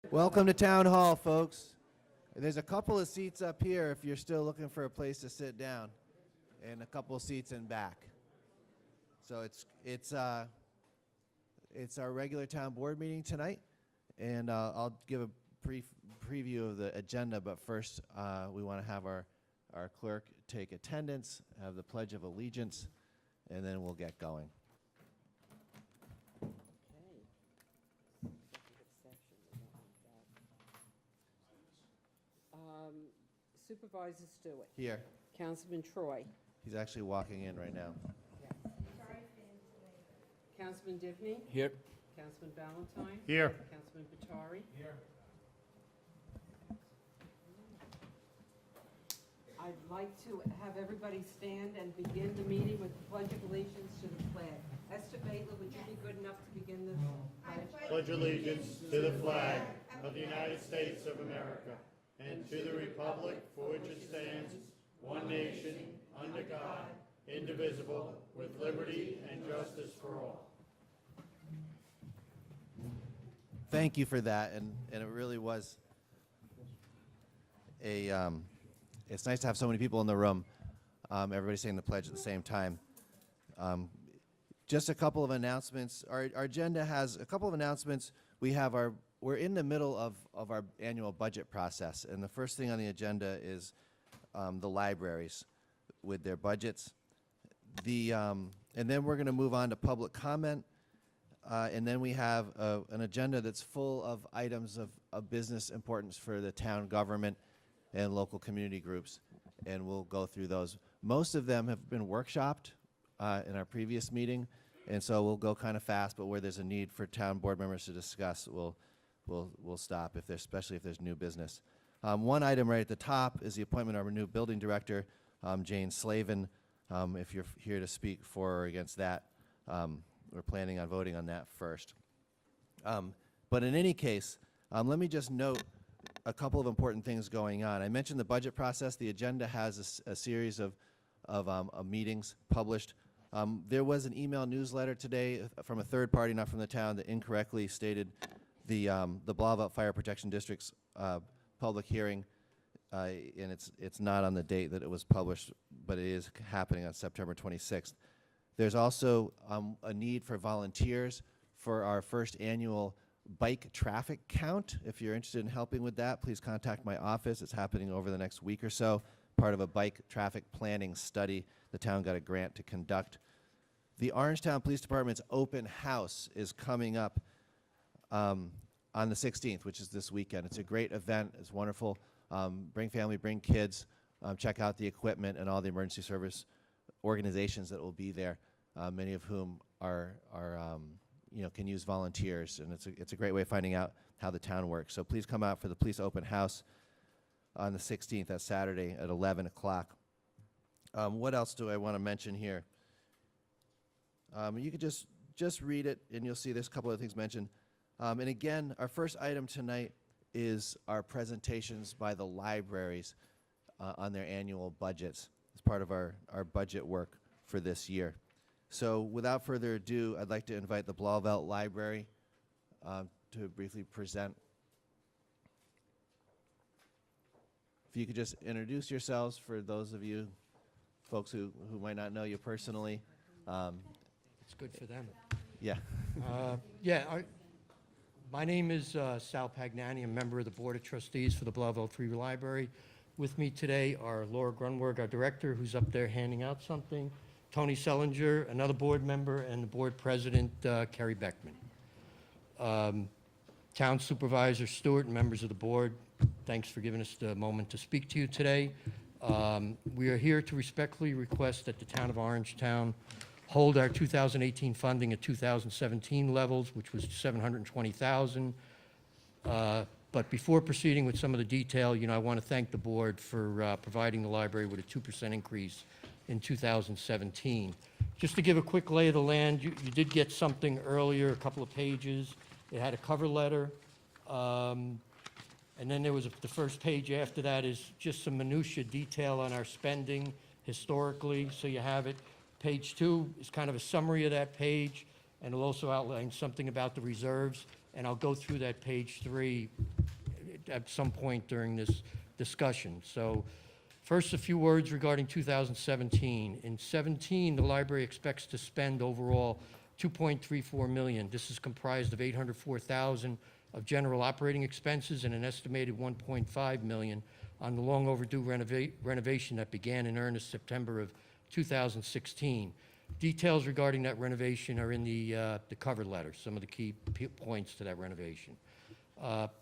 Welcome to Town Hall, folks. There's a couple of seats up here if you're still looking for a place to sit down, and a couple of seats in back. So it's our regular town board meeting tonight, and I'll give a brief preview of the agenda. But first, we want to have our clerk take attendance, have the Pledge of Allegiance, and then we'll get going. Supervisor Stewart. Here. Councilman Troy. He's actually walking in right now. Yes. Councilman Divney. Here. Councilman Valentine. Here. Councilman Batari. Here. I'd like to have everybody stand and begin the meeting with the Pledge of Allegiance to the flag. Esther Baitler, would you be good enough to begin the pledge? Pledge allegiance to the flag of the United States of America and to the republic for which it stands, one nation, under God, indivisible, with liberty and justice for all. Thank you for that, and it really was a. It's nice to have so many people in the room. Everybody saying the pledge at the same time. Just a couple of announcements. Our agenda has a couple of announcements. We're in the middle of our annual budget process, and the first thing on the agenda is the libraries with their budgets. And then we're going to move on to public comment, and then we have an agenda that's full of items of business importance for the town government and local community groups, and we'll go through those. Most of them have been workshopped in our previous meeting, and so we'll go kind of fast, but where there's a need for town board members to discuss, we'll stop, especially if there's new business. One item right at the top is the appointment of our new building director, Jane Slavin. If you're here to speak for or against that, we're planning on voting on that first. But in any case, let me just note a couple of important things going on. I mentioned the budget process. The agenda has a series of meetings published. There was an email newsletter today from a third party, not from the town, that incorrectly stated the Blauvelt Fire Protection District's public hearing, and it's not on the date that it was published, but it is happening on September 26th. There's also a need for volunteers for our first annual bike traffic count. If you're interested in helping with that, please contact my office. It's happening over the next week or so, part of a bike traffic planning study the town got a grant to conduct. The Orangetown Police Department's open house is coming up on the 16th, which is this weekend. It's a great event. It's wonderful. Bring family, bring kids. Check out the equipment and all the emergency service organizations that will be there, many of whom can use volunteers, and it's a great way of finding out how the town works. So please come out for the police open house on the 16th, that's Saturday at 11 o'clock. What else do I want to mention here? You could just read it, and you'll see there's a couple of things mentioned. And again, our first item tonight is our presentations by the libraries on their annual budgets as part of our budget work for this year. So without further ado, I'd like to invite the Blauvelt Library to briefly present. If you could just introduce yourselves for those of you folks who might not know you personally. It's good for them. Yeah. My name is Sal Pagnani. I'm a member of the Board of Trustees for the Blauvelt Free Library. With me today are Laura Grunberg, our director, who's up there handing out something, Tony Sellinger, another board member, and the board president, Kerry Beckman. Town Supervisor Stewart and members of the board, thanks for giving us the moment to speak to you today. We are here to respectfully request that the town of Orangetown hold our 2018 funding at 2017 levels, which was $720,000. But before proceeding with some of the detail, I want to thank the board for providing the library with a 2% increase in 2017. Just to give a quick lay of the land, you did get something earlier, a couple of pages. It had a cover letter. And then there was the first page after that is just some minutia detail on our spending historically, so you have it. Page 2 is kind of a summary of that page, and it'll also outline something about the reserves. and I'll go through that page 3 at some point during this discussion. So first, a few words regarding 2017. In 17, the library expects to spend overall $2.34 million. This is comprised of $804,000 of general operating expenses and an estimated $1.5 million on the long overdue renovation that began in earnest September of 2016. Details regarding that renovation are in the cover letter, some of the key points to that renovation.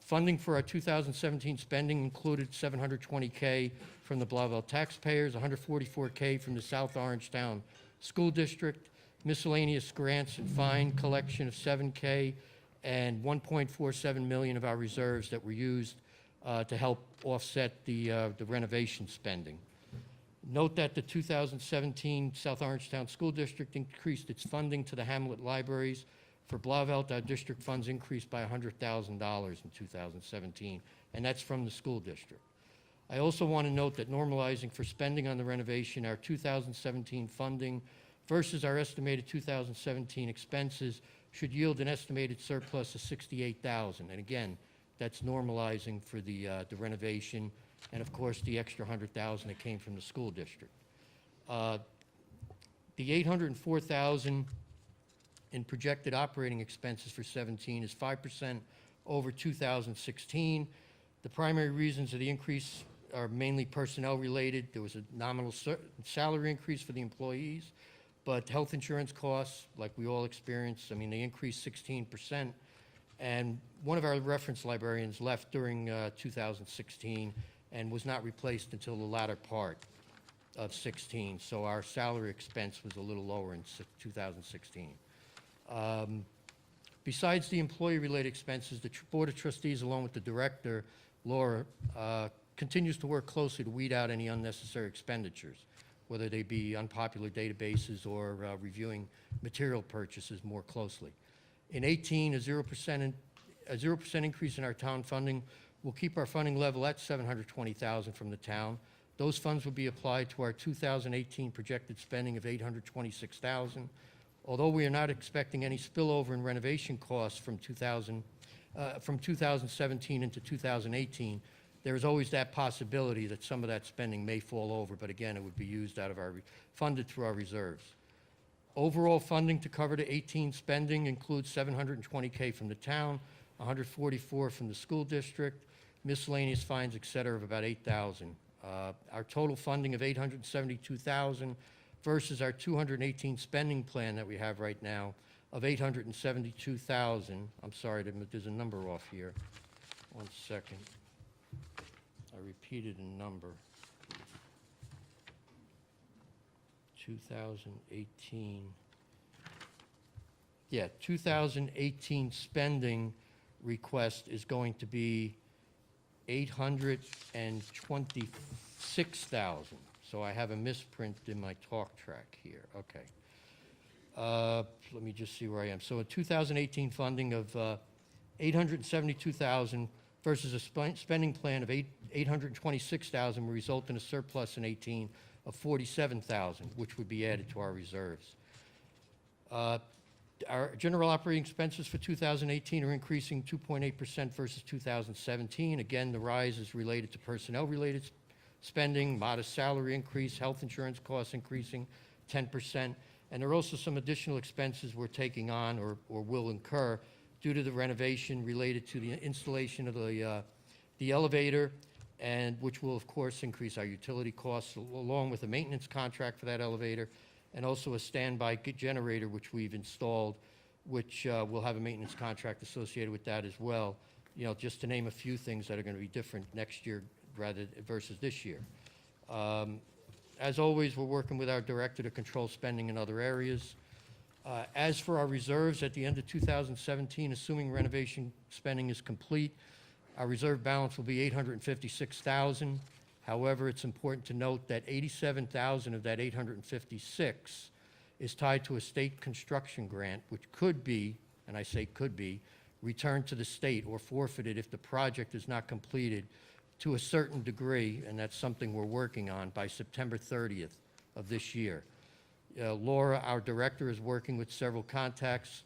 Funding for our 2017 spending included $720K from the Blauvelt taxpayers, $144K from the South Orangetown School District, miscellaneous grants and fine collection of $7K, and $1.47 million of our reserves that were used to help offset the renovation spending. Note that the 2017 South Orangetown School District increased its funding to the Hamlet libraries. For Blauvelt, our district funds increased by $100,000 in 2017, and that's from the school district. I also want to note that normalizing for spending on the renovation, our 2017 funding versus our estimated 2017 expenses should yield an estimated surplus of $68,000. And again, that's normalizing for the renovation and, of course, the extra $100,000 that came from the school district. The $804,000 in projected operating expenses for 17 is 5% over 2016. The primary reasons of the increase are mainly personnel related. There was a nominal salary increase for the employees, but health insurance costs, like we all experienced, I mean, they increased 16%. And one of our reference librarians left during 2016 and was not replaced until the latter part of 16. So our salary expense was a little lower in 2016. Besides the employee-related expenses, the Board of Trustees, along with the director, Laura, continues to work closely to weed out any unnecessary expenditures, whether they be unpopular databases or reviewing material purchases more closely. In 18, a 0% increase in our town funding will keep our funding level at $720,000 from the town. Those funds will be applied to our 2018 projected spending of $826,000. Although we are not expecting any spillover in renovation costs from 2017 into 2018, there is always that possibility that some of that spending may fall over, but again, it would be used out of our, funded through our reserves. Overall funding to cover the 18 spending includes $720K from the town, $144 from the school district, miscellaneous fines, et cetera, of about $8,000. Our total funding of $872,000 versus our 2018 spending plan that we have right now of $872,000. I'm sorry, there's a number off here. 1 second. I repeated a number. 2018. Yeah, 2018 spending request is going to be $826,000. So I have a misprint in my talk track here. Okay. Let me just see where I am. So a 2018 funding of $872,000 versus a spending plan of $826,000 will result in a surplus in 18 of $47,000, which would be added to our reserves. Our general operating expenses for 2018 are increasing 2.8% versus 2017. Again, the rise is related to personnel-related spending, modest salary increase, health insurance costs increasing 10%, and there are also some additional expenses we're taking on or will incur due to the renovation related to the installation of the elevator, and which will, of course, increase our utility costs, along with a maintenance contract for that elevator, and also a standby generator, which we've installed, which will have a maintenance contract associated with that as well. You know, just to name a few things that are going to be different next year versus this year. As always, we're working with our director to control spending in other areas. As for our reserves, at the end of 2017, assuming renovation spending is complete, our reserve balance will be $856,000. However, it's important to note that $87,000 of that $856 is tied to a state construction grant, which could be, and I say could be, returned to the state or forfeited if the project is not completed to a certain degree, and that's something we're working on by September 30th of this year. Laura, our director, is working with several contacts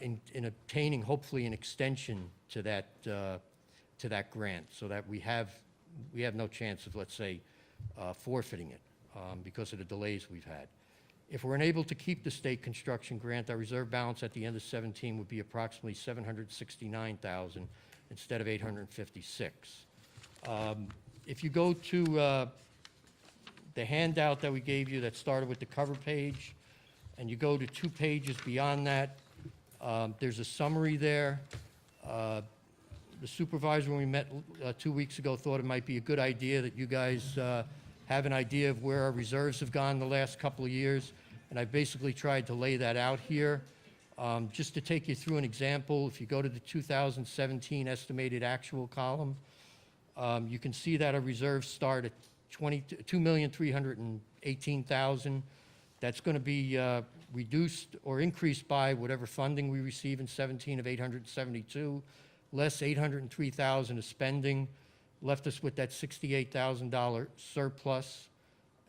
in obtaining, hopefully, an extension to that grant, so that we have no chance of, let's say, forfeiting it because of the delays we've had. If we're unable to keep the state construction grant, our reserve balance at the end of 17 would be approximately $769,000 instead of $856,000. If you go to the handout that we gave you that started with the cover page, and you go to 2 pages beyond that, there's a summary there. The supervisor, when we met 2 weeks ago, thought it might be a good idea that you guys have an idea of where our reserves have gone the last couple of years, and I basically tried to lay that out here. Just to take you through an example, if you go to the 2017 estimated actual column, you can see that our reserves start at $2,318,000. That's going to be reduced or increased by whatever funding we receive in 17 of $872, less $803,000 of spending, left us with that $68,000 surplus.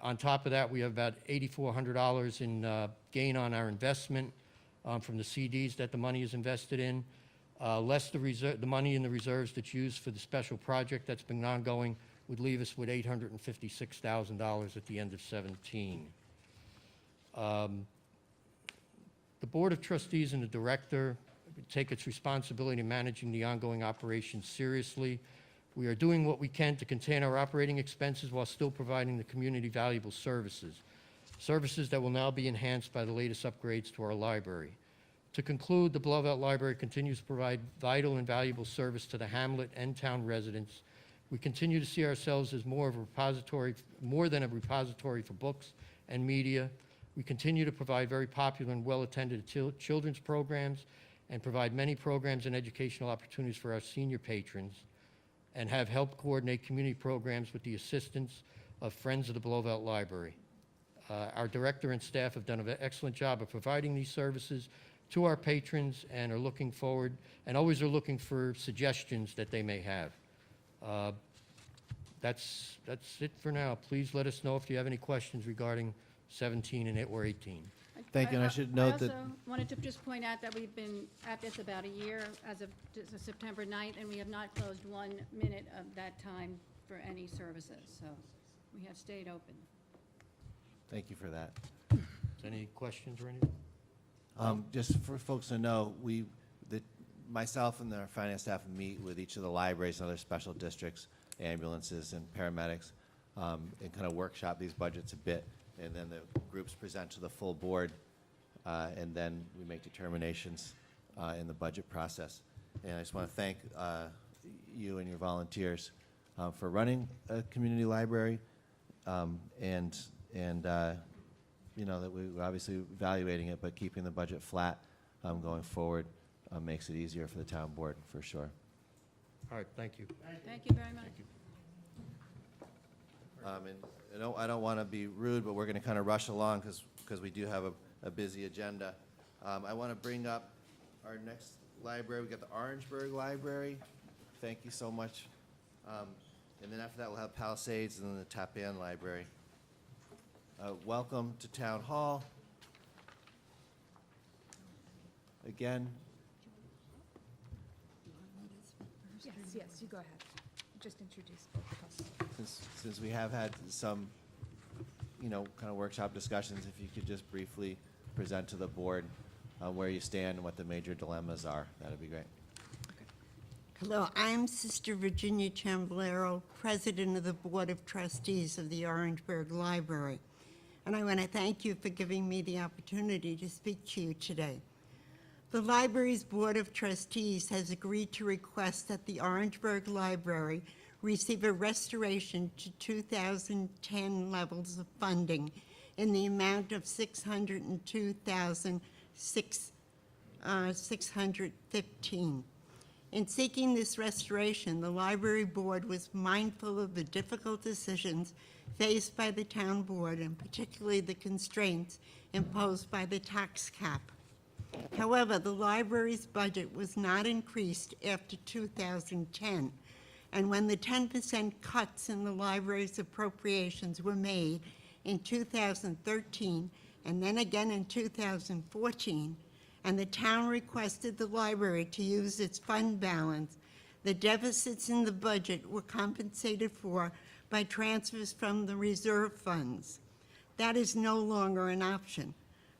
On top of that, we have about $8,400 in gain on our investment from the CDs that the money is invested in, less the money in the reserves that's used for the special project that's been ongoing would leave us with $856,000 at the end of 17. The Board of Trustees and the Director take its responsibility in managing the ongoing operations seriously. We are doing what we can to contain our operating expenses while still providing the community valuable services that will now be enhanced by the latest upgrades to our library. To conclude, the Blowout Library continues to provide vital and valuable service to the hamlet and town residents. We continue to see ourselves as more than a repository for books and media. We continue to provide very popular and well-attended children's programs and provide many programs and educational opportunities for our senior patrons, and have helped coordinate community programs with the assistance of Friends of the Blowout Library. Our director and staff have done an excellent job of providing these services to our patrons and are looking forward, and always are looking for suggestions that they may have. That's it for now. Please let us know if you have any questions regarding 17 or 18. Thank you, and I should note that- I also wanted to just point out that we've been at this about a year as of September 9th, and we have not closed 1 minute of that time for any services, so we have stayed open. Thank you for that. Any questions or anything? Just for folks to know, myself and our finance staff meet with each of the libraries and other special districts, ambulances and paramedics, and kind of workshop these budgets a bit. And then the groups present to the full board, and then we make determinations in the budget process. And I just want to thank you and your volunteers for running a community library, and you know, that we're obviously evaluating it, but keeping the budget flat going forward makes it easier for the town board, for sure. All right, thank you. Thank you very much. And I don't want to be rude, but we're going to kind of rush along because we do have a busy agenda. I want to bring up our next library. We got the Orangeburg Library. Thank you so much. And then after that, we'll have Palisades and then the Tappan Library. Welcome to Town Hall. Again, Yes, you go ahead. Just introduce both of us. since we have had some, you know, kind of workshop discussions, if you could just briefly present to the board where you stand and what the major dilemmas are, that'd be great. Hello, I'm Sister Virginia Chamblero, President of the Board of Trustees of the Orangeburg Library. And I want to thank you for giving me the opportunity to speak to you today. The library's Board of Trustees has agreed to request that the Orangeburg Library receive a restoration to 2010 levels of funding in the amount of $602,615. In seeking this restoration, the library board was mindful of the difficult decisions faced by the town board, and particularly the constraints imposed by the tax cap. However, the library's budget was not increased after 2010, and when the 10% cuts in the library's appropriations were made in 2013, and then again in 2014, and the town requested the library to use its fund balance, the deficits in the budget were compensated for by transfers from the reserve funds. That is no longer an option.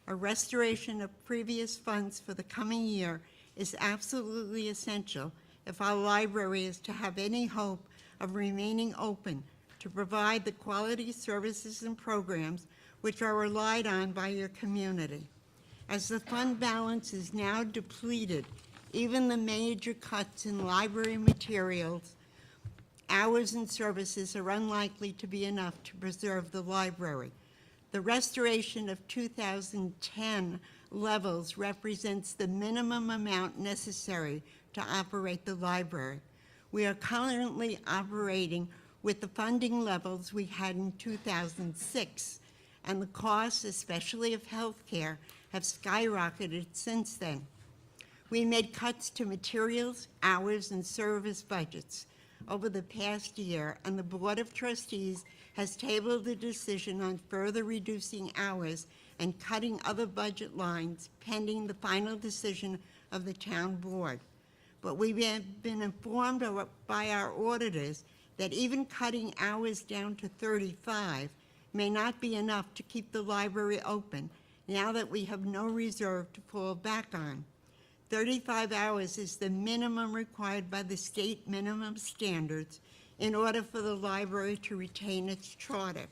A restoration of previous funds for the coming year is absolutely essential if our library is to have any hope of remaining open to provide the quality services and programs which are relied on by your community. As the fund balance is now depleted, even the major cuts in library materials, hours, and services are unlikely to be enough to preserve the library. The restoration of 2010 levels represents the minimum amount necessary to operate the library. We are currently operating with the funding levels we had in 2006, and the costs, especially of healthcare, have skyrocketed since then. We made cuts to materials, hours, and service budgets over the past year, and the Board of Trustees has tabled a decision on further reducing hours and cutting other budget lines pending the final decision of the town board. But we have been informed by our auditors that even cutting hours down to 35 may not be enough to keep the library open now that we have no reserve to fall back on. 35 hours is the minimum required by the state minimum standards in order for the library to retain its charter.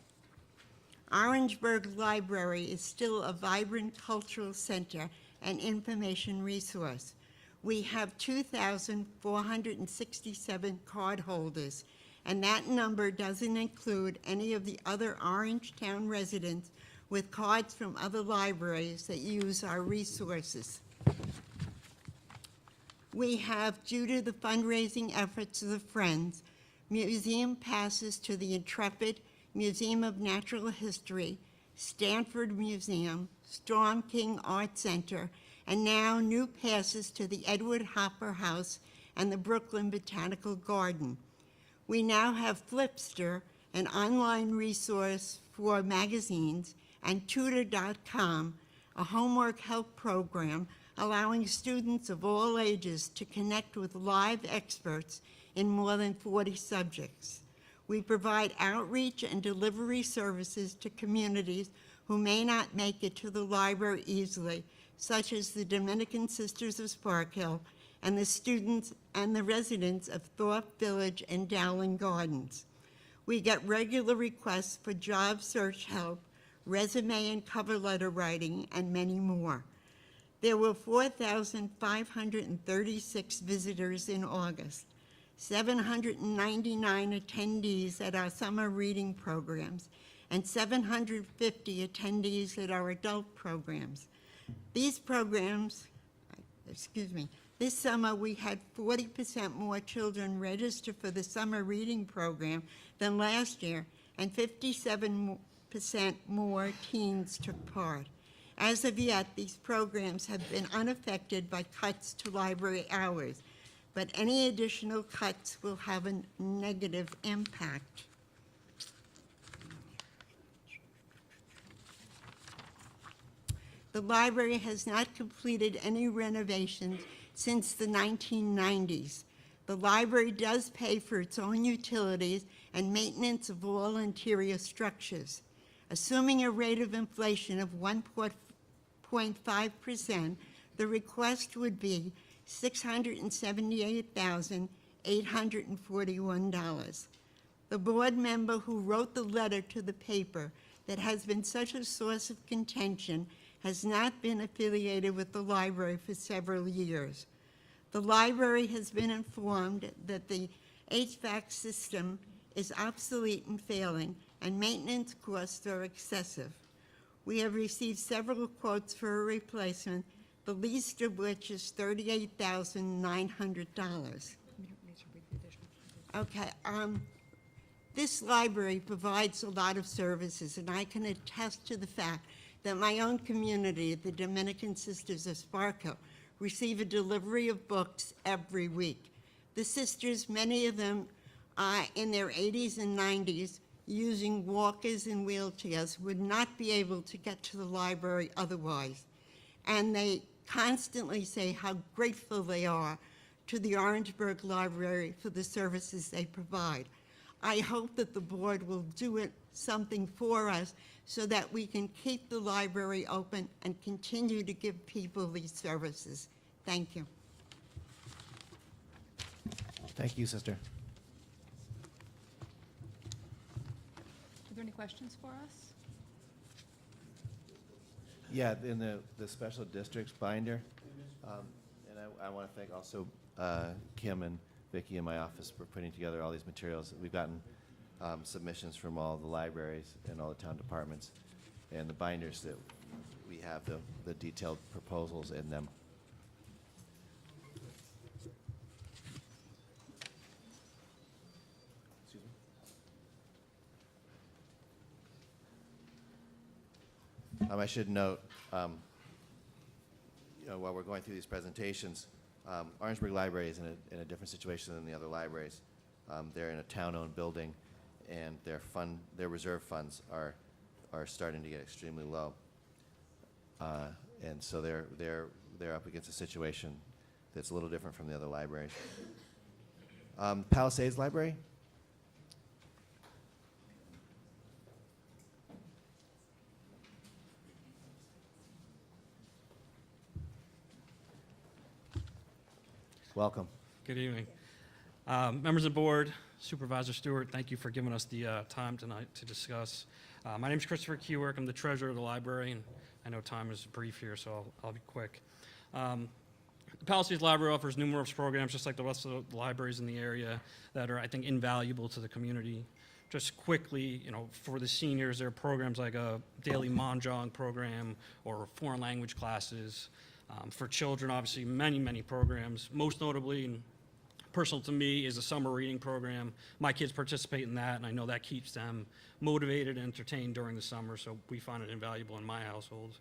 Orangeburg Library is still a vibrant cultural center and information resource. We have 2,467 cardholders, and that number doesn't include any of the other Orangetown residents with cards from other libraries that use our resources. We have, due to the fundraising efforts of the Friends, museum passes to the Intrepid, Museum of Natural History, Stanford Museum, Storm King Art Center, and now new passes to the Edward Hopper House and the Brooklyn Botanical Garden. We now have Flipster, an online resource for magazines, and Tutor.com, a homework help program allowing students of all ages to connect with live experts in more than 40 subjects. We provide outreach and delivery services to communities who may not make it to the library easily, such as the Dominican Sisters of Spark Hill and the students and the residents of Thorpe Village and Dowling Gardens. We get regular requests for job search help, resume and cover letter writing, and many more. There were 4,536 visitors in August, 799 attendees at our summer reading programs, and 750 attendees at our adult programs. These programs, this summer we had 40% more children register for the summer reading program than last year, and 57% more teens took part. As of yet, these programs have been unaffected by cuts to library hours, but any additional cuts will have a negative impact. The library has not completed any renovations since the 1990s. The library does pay for its own utilities and maintenance of all interior structures. Assuming a rate of inflation of 1.5%, the request would be $678,841. The board member who wrote the letter to the paper that has been such a source of contention has not been affiliated with the library for several years. The library has been informed that the HVAC system is obsolete and failing, and maintenance costs are excessive. We have received several quotes for a replacement, the least of which is $38,900. Okay, this library provides a lot of services, and I can attest to the fact that my own community, the Dominican Sisters of Spark Hill, receive a delivery of books every week. The sisters, many of them in their 80s and 90s, using walkers and wheelchairs, would not be able to get to the library otherwise. And they constantly say how grateful they are to the Orangeburg Library for the services they provide. I hope that the board will do something for us so that we can keep the library open and continue to give people these services. Thank you. Thank you, sister. Are there any questions for us? Yeah, in the special districts binder, and I want to thank also Kim and Vicki in my office for putting together all these materials. We've gotten submissions from all the libraries and all the town departments, and the binders that we have the detailed proposals in them. Excuse me. I should note, while we're going through these presentations, Orangeburg Library is in a different situation than the other libraries. They're in a town-owned building, and their reserve funds are starting to get extremely low, and so they're up against a situation that's a little different from the other libraries. Palisades Library. Welcome. Good evening. Members of the board, Supervisor Stewart, thank you for giving us the time tonight to discuss. My name is Christopher Kework. I'm the treasurer of the library, and I know time is brief here, so I'll be quick. The Palisades Library offers numerous programs, just like the rest of the libraries in the area, that are, I think, invaluable to the community. Just quickly, for the seniors, there are programs like a daily Mahjong program or foreign language classes. For children, obviously, many, many programs. Most notably, and personal to me, is a summer reading program. My kids participate in that, and I know that keeps them motivated and entertained during the summer, so we find it invaluable in my household.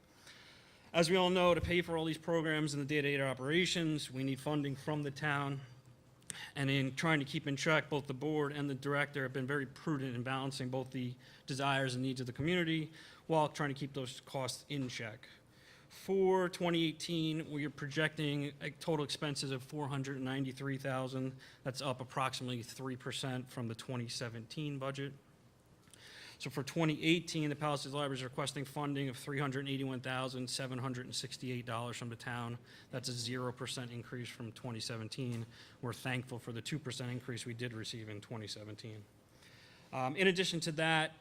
As we all know, to pay for all these programs and the day-to-day operations, we need funding from the town. And in trying to keep in track, both the board and the director have been very prudent in balancing both the desires and needs of the community while trying to keep those costs in check. For 2018, we are projecting total expenses of $493,000. That's up approximately 3% from the 2017 budget. So for 2018, the Palisades Library is requesting funding of $381,768 from the town. That's a 0% increase from 2017. We're thankful for the 2% increase we did receive in 2017. In addition to that,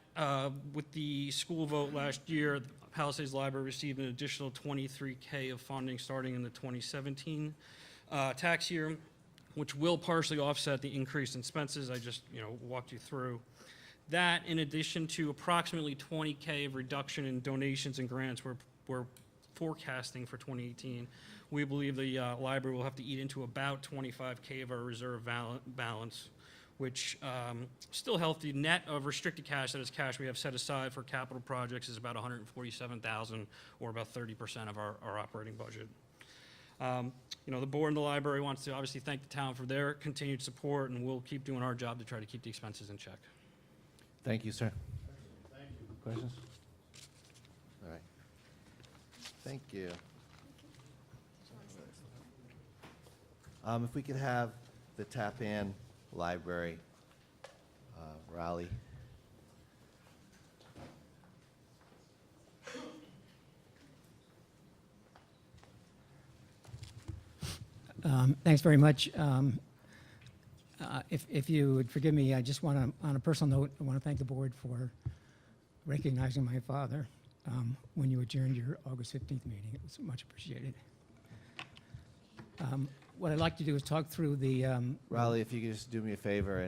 with the school vote last year, the Palisades Library received an additional $23K of funding starting in the 2017 tax year, which will partially offset the increase in expenses I just walked you through. That, in addition to approximately $20K of reduction in donations and grants we're forecasting for 2018, we believe the library will have to eat into about $25K of our reserve balance, which still healthy. Net of restricted cash, that is cash we have set aside for capital projects, is about $147,000, or about 30% of our operating budget. The board and the library wants to obviously thank the town for their continued support, and we'll keep doing our job to try to keep the expenses in check. Thank you, sir. Thank you. Questions? All right. Thank you. If we could have the Tappan Library rally. Thanks very much. If you would forgive me, I just want to, on a personal note, I want to thank the board for recognizing my father when you adjourned your August 15th meeting. It was much appreciated. What I'd like to do is talk through the... Raleigh, if you could just do me a favor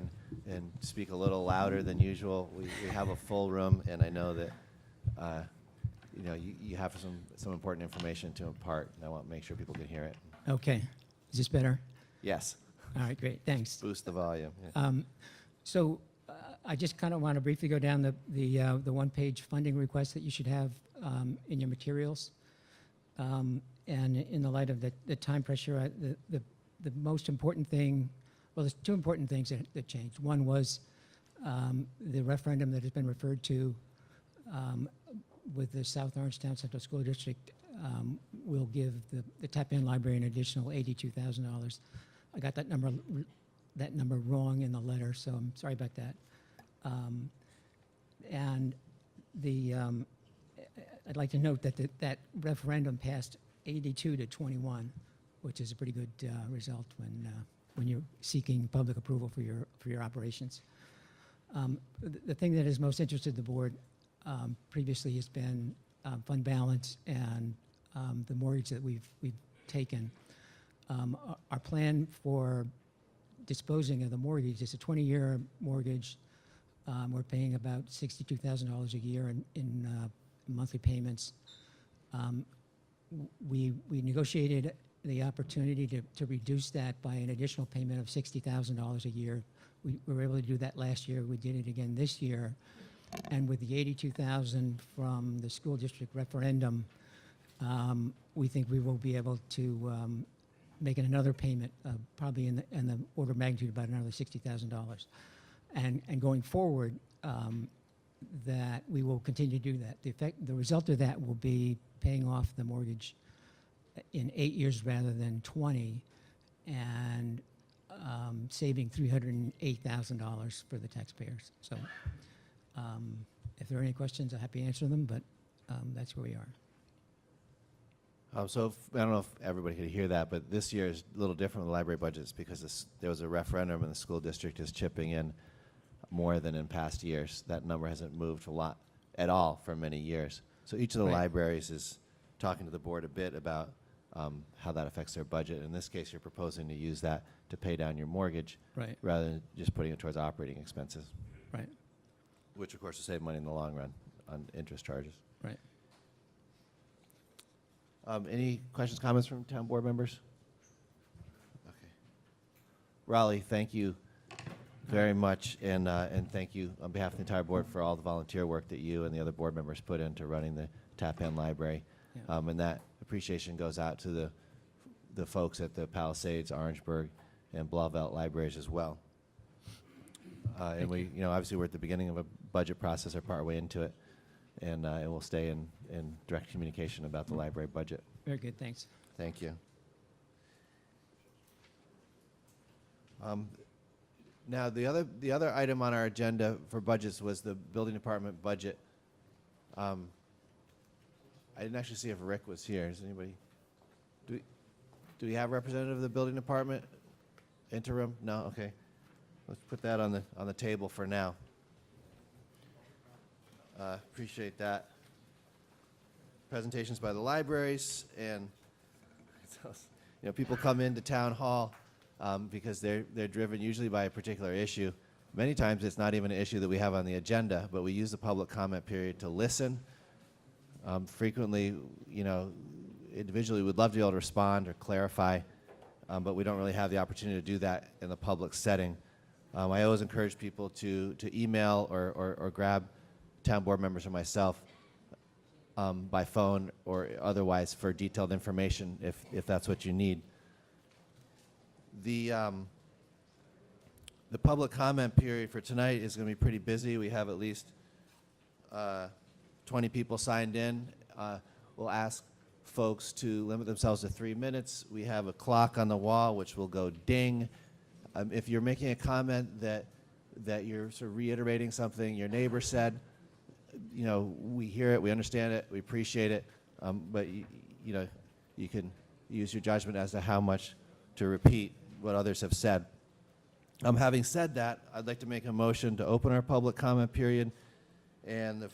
and speak a little louder than usual. We have a full room, and I know that you have some important information to impart, and I want to make sure people can hear it. Okay. Is this better? Yes. All right, great. Thanks. Boost the volume. Yeah. So I just kind of want to briefly go down the one-page funding request that you should have in your materials. And in the light of the time pressure, the most important thing, well, there's two important things that changed. One was the referendum that has been referred to with the South Orangetown Central School District will give the Tappan Library an additional $82,000. I got that number wrong in the letter, so I'm sorry about that. And I'd like to note that that referendum passed 82 to 21, which is a pretty good result when you're seeking public approval for your operations. The thing that has most interested the board previously has been fund balance and the mortgage that we've taken. Our plan for disposing of the mortgage is a 20-year mortgage. We're paying about $62,000 a year in monthly payments. We negotiated the opportunity to reduce that by an additional payment of $60,000 a year. We were able to do that last year. We did it again this year. And with the $82,000 from the school district referendum, we think we will be able to make another payment, probably in the order of magnitude about another $60,000. And going forward, that we will continue to do that. The result of that will be paying off the mortgage in 8 years rather than 20, and saving $308,000 for the taxpayers. So if there are any questions, I'm happy to answer them, but that's where we are. So I don't know if everybody could hear that, but this year is a little different with the library budgets because there was a referendum and the school district is chipping in more than in past years. That number hasn't moved a lot at all for many years. So each of the Right. libraries is talking to the board a bit about how that affects their budget. In this case, you're proposing to use that to pay down your mortgage Right, rather than just putting it towards operating expenses, right, which of course will save money in the long run on interest charges. right. Any questions, comments from town board members? Okay. Raleigh, thank you very much, and thank you on behalf of the entire board for all the volunteer work that you and the other board members put into running the Tappan Library. Yeah. And that appreciation goes out to the folks at the Palisades, Orangeburg, and Blauvelt libraries as well. And we, obviously we're at the beginning of a budget process or part way into it, and we'll stay in direct communication about the library budget. Very good, thanks. Thank you. Now, the other item on our agenda for budgets was the building department budget. I didn't actually see if Rick was here. Does anybody? Do we have a representative of the building department? Interim? No. Okay. Let's put that on the table for now. Appreciate that. Presentations by the libraries, and people come into town hall because they're driven usually by a particular issue. Many times it's not even an issue that we have on the agenda, but we use the public comment period to listen. Frequently, individually would love to be able to respond or clarify, but we don't really have the opportunity to do that in the public setting. I always encourage people to email or grab town board members or myself by phone or otherwise for detailed information if that's what you need. The public comment period for tonight is going to be pretty busy. We have at least 20 people signed in. We'll ask folks to limit themselves to 3 minutes. We have a clock on the wall which will go ding. If you're making a comment that you're sort of reiterating something your neighbor said, we hear it, we understand it, we appreciate it, but you can use your judgment as to how much to repeat what others have said. Having said that, I'd like to make a motion to open our public comment period, and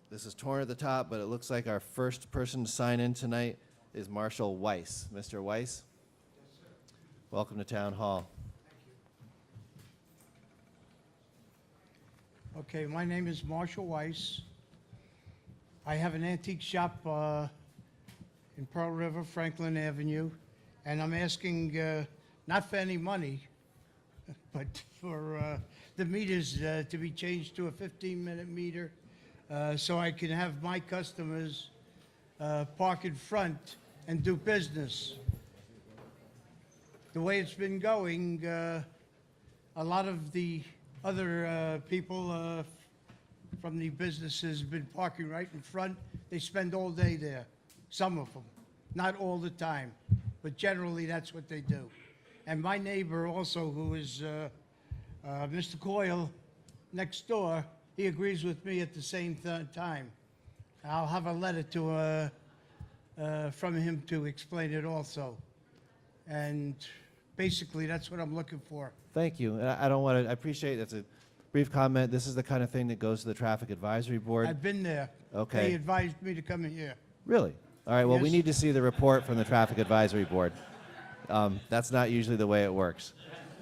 this is torn at the top, but it looks like our first person to sign in tonight is Marshall Weiss. Mr. Weiss? Yes, sir. Welcome to Town Hall. Okay, my name is Marshall Weiss. I have an antique shop in Pearl River, Franklin Avenue, and I'm asking not for any money, but for the meters to be changed to a 15-minute meter so I can have my customers park in front and do business. The way it's been going, a lot of the other people from the businesses have been parking right in front. They spend all day there. some of them, not all the time, but generally that's what they do. And my neighbor also, who is Mr. Coyle next door, he agrees with me at the same time. I'll have a letter to from him to explain it also. And basically, that's what I'm looking for. Thank you. And I don't want to, I appreciate that's a brief comment. This is the kind of thing that goes to the Traffic Advisory Board. I've been there. Okay. They advised me to come in here. Really? All right, well, we Yes. need to see the report from the Traffic Advisory Board. That's not usually the way it works.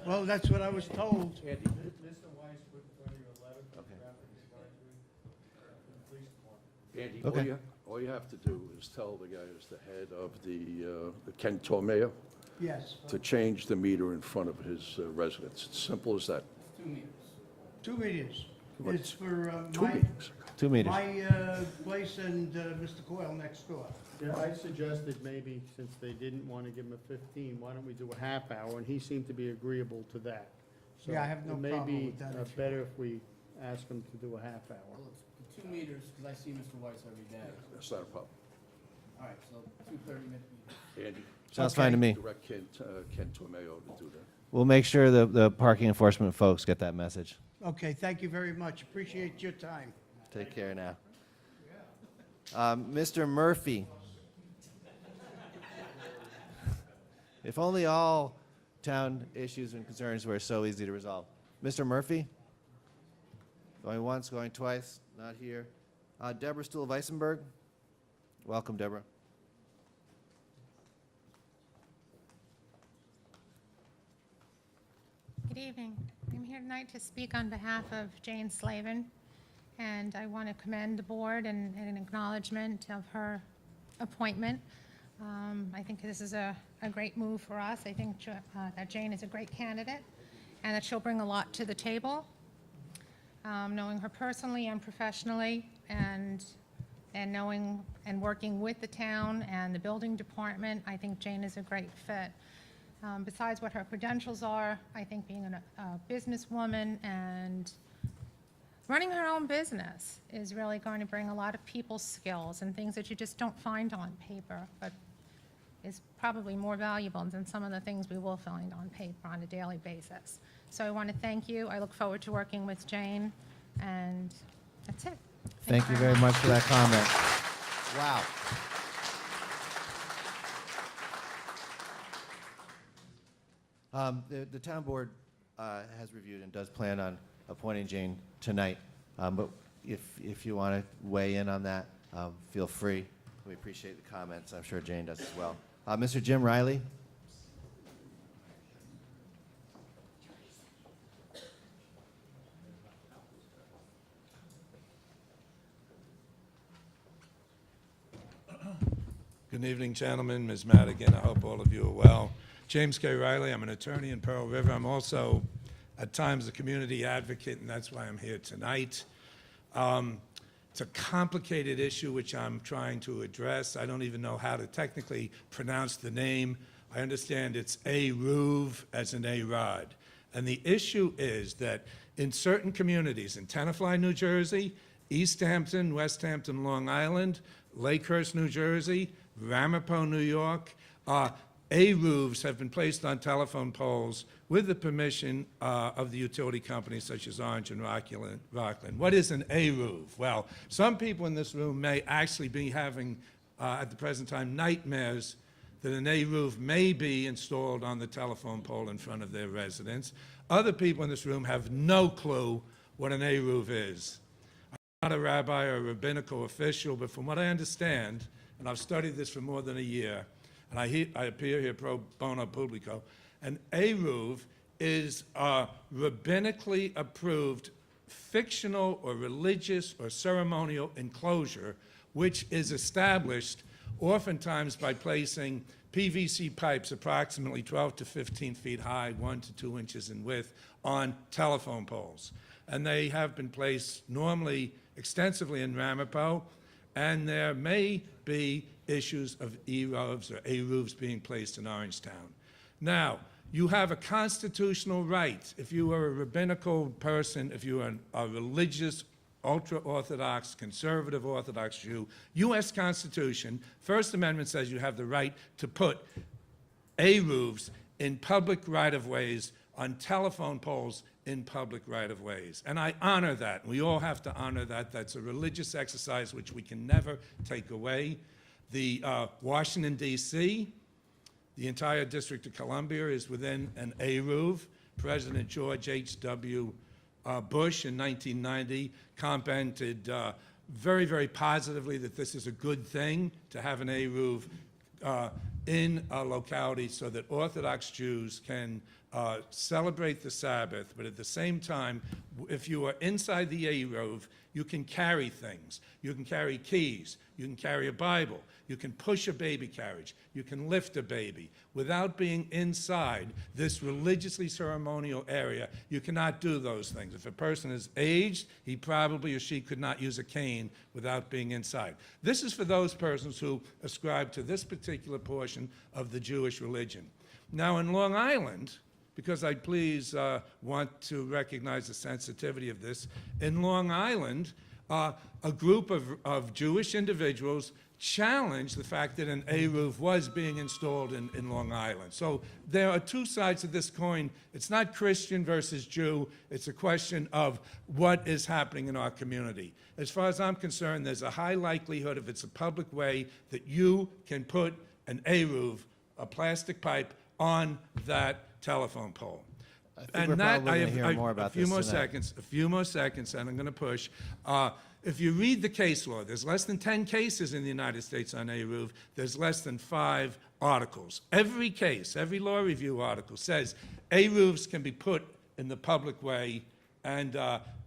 Well, that's what I was told. Mr. Weiss put in front of your letter to the traffic advisory from the police department. Andy, Okay. all you have to do is tell the guy who's the head of the Ken Tormeo Yes. to change the meter in front of his residence. It's simple as that. 2 meters. It's for Two meetings. 2 meters. my place and Mr. Coyle next door. Yeah, I suggested maybe, since they didn't want to give him a 15, why don't we do a half hour? And he seemed to be agreeable to that. So Yeah, I have no problem with that It may if be better if we ask him to do a half hour. Well, it's 2 meters, because I see Mr. Weiss every day. That's not a problem. All right, so 2 30-minute meters. Andy, Sounds fine to me. direct Ken Tormeo to do that. We'll make sure the parking enforcement folks get that message. Okay, thank you very much. Appreciate your time. Take care now. Mr. Murphy. If only all town issues and concerns were so easy to resolve. Mr. Murphy? Going once, going twice, not here. Deborah Stuhl-Weissenberg? Welcome, Deborah. Good evening. I'm here tonight to speak on behalf of Jane Slavin, and I want to commend the board and an acknowledgement of her appointment. I think this is a great move for us. I think that Jane is a great candidate and that she'll bring a lot to the table. Knowing her personally and professionally, and knowing and working with the town and the building department, I think Jane is a great fit. Besides what her credentials are, I think being a businesswoman and running her own business is really going to bring a lot of people skills and things that you just don't find on paper, but is probably more valuable than some of the things we will find on paper on a daily basis. So I want to thank you. I look forward to working with Jane, and that's it. Thank you very much for that comment. Wow. The town board has reviewed and does plan on appointing Jane tonight. But if you want to weigh in on that, feel free. We appreciate the comments. I'm sure Jane does as well. Mr. Jim Riley? Good evening, gentlemen, Ms. Madigan. I hope all of you are well. James K. Riley, I'm an attorney in Pearl River. I'm also, at times, a community advocate, and that's why I'm here tonight. It's a complicated issue which I'm trying to address. I don't even know how to technically pronounce the name. I understand it's A-Ruv as in A-Rod. And the issue is that in certain communities, in Tenafly, New Jersey, East Hampton, West Hampton, Long Island, Lakehurst, New Jersey, Ramapo, New York, A-Roofs have been placed on telephone poles with the permission of the utility companies such as Orange and Rockland. What is an A-Roof? Well, some people in this room may actually be having, at the present time, nightmares that an A-Roof may be installed on the telephone pole in front of their residence. Other people in this room have no clue what an A-Roof is. I'm not a rabbi or a rabbinical official, but from what I understand, and I've studied this for more than a year, and I appear here pro bono publico, an Eruv is a rabbinically approved fictional or religious or ceremonial enclosure which is established oftentimes by placing PVC pipes approximately 12 to 15 feet high, 1 to 2 inches in width, on telephone poles. And they have been placed normally extensively in Ramapo, and there may be issues of E-roofs or A-roofs being placed in Orangetown. Now, you have a constitutional right, if you are a rabbinical person, if you are a religious ultra-Orthodox, conservative Orthodox Jew. U.S. Constitution, First Amendment says you have the right to put roofs in public right-of-ways, on telephone poles in public right-of-ways. And I honor that. We all have to honor that. That's a religious exercise which we can never take away. The Washington, D.C., the entire District of Columbia is within an roof. President George H.W. Bush in 1990 commented very, very positively that this is a good thing to have an roof in a locality so that Orthodox Jews can celebrate the Sabbath, but at the same time, if you are inside the roof, you can carry things. You can carry keys. You can carry a Bible. You can push a baby carriage. You can lift a baby. Without being inside this religiously ceremonial area, you cannot do those things. If a person is aged, he probably or she could not use a cane without being inside. This is for those persons who ascribe to this particular portion of the Jewish religion. Now, in Long Island, because I please want to recognize the sensitivity of this, in Long Island, a group of Jewish individuals challenged the fact that an roof was being installed in Long Island. So there are two sides of this coin. It's not Christian versus Jew. It's a question of what is happening in our community. As far as I'm concerned, there's a high likelihood, if it's a public way, that you can put an roof, a plastic pipe, on that telephone pole. I think we're probably going to hear more about this tonight. A few more seconds, and I'm going to push. If you read the case law, there's less than 10 cases in the United States on roof. There's less than 5 articles. Every case, every law review article says roofs can be put in the public way, and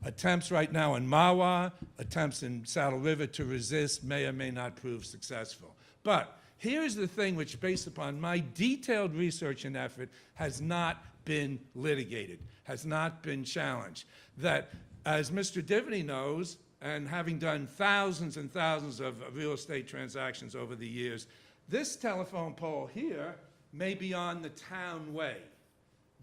attempts right now in Mahwah, attempts in Saddle River to resist may or may not prove successful. But here's the thing which, based upon my detailed research and effort, has not been litigated, has not been challenged. That, as Mr. Divney knows, and having done thousands and thousands of real estate transactions over the years, this telephone pole here may be on the town way.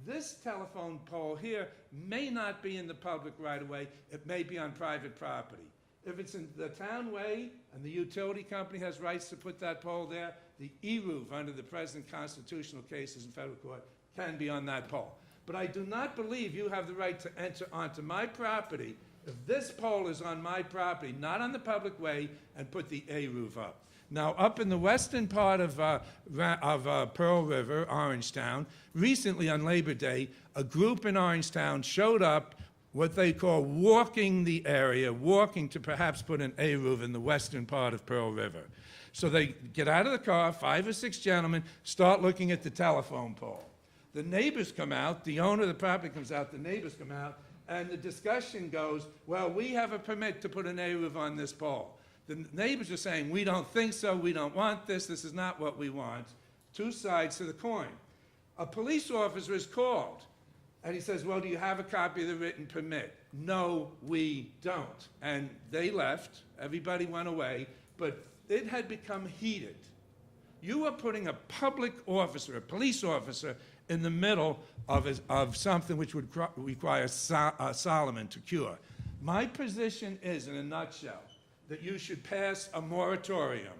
This telephone pole here may not be in the public right-of-way. It may be on private property. If it's in the town way and the utility company has rights to put that pole there, the roof under the present constitutional cases in federal court can be on that pole. But I do not believe you have the right to enter onto my property if this pole is on my property, not on the public way, and put the roof up. Now, up in the western part of Pearl River, Orangetown, recently on Labor Day, a group in Orangetown showed up what they call walking the area, walking to perhaps put an roof in the western part of Pearl River. So they get out of the car, 5 or 6 gentlemen, start looking at the telephone pole. The neighbors come out, the owner of the property comes out, the neighbors come out, and the discussion goes, well, we have a permit to put an roof on this pole. The neighbors are saying, we don't think so, we don't want this is not what we want. Two sides to the coin. A police officer is called, and he says, well, do you have a copy of the written permit? No, we don't. And they left, everybody went away, but it had become heated. You are putting a public officer, a police officer, in the middle of something which would require Solomon to cure. My position is, in a nutshell, that you should pass a moratorium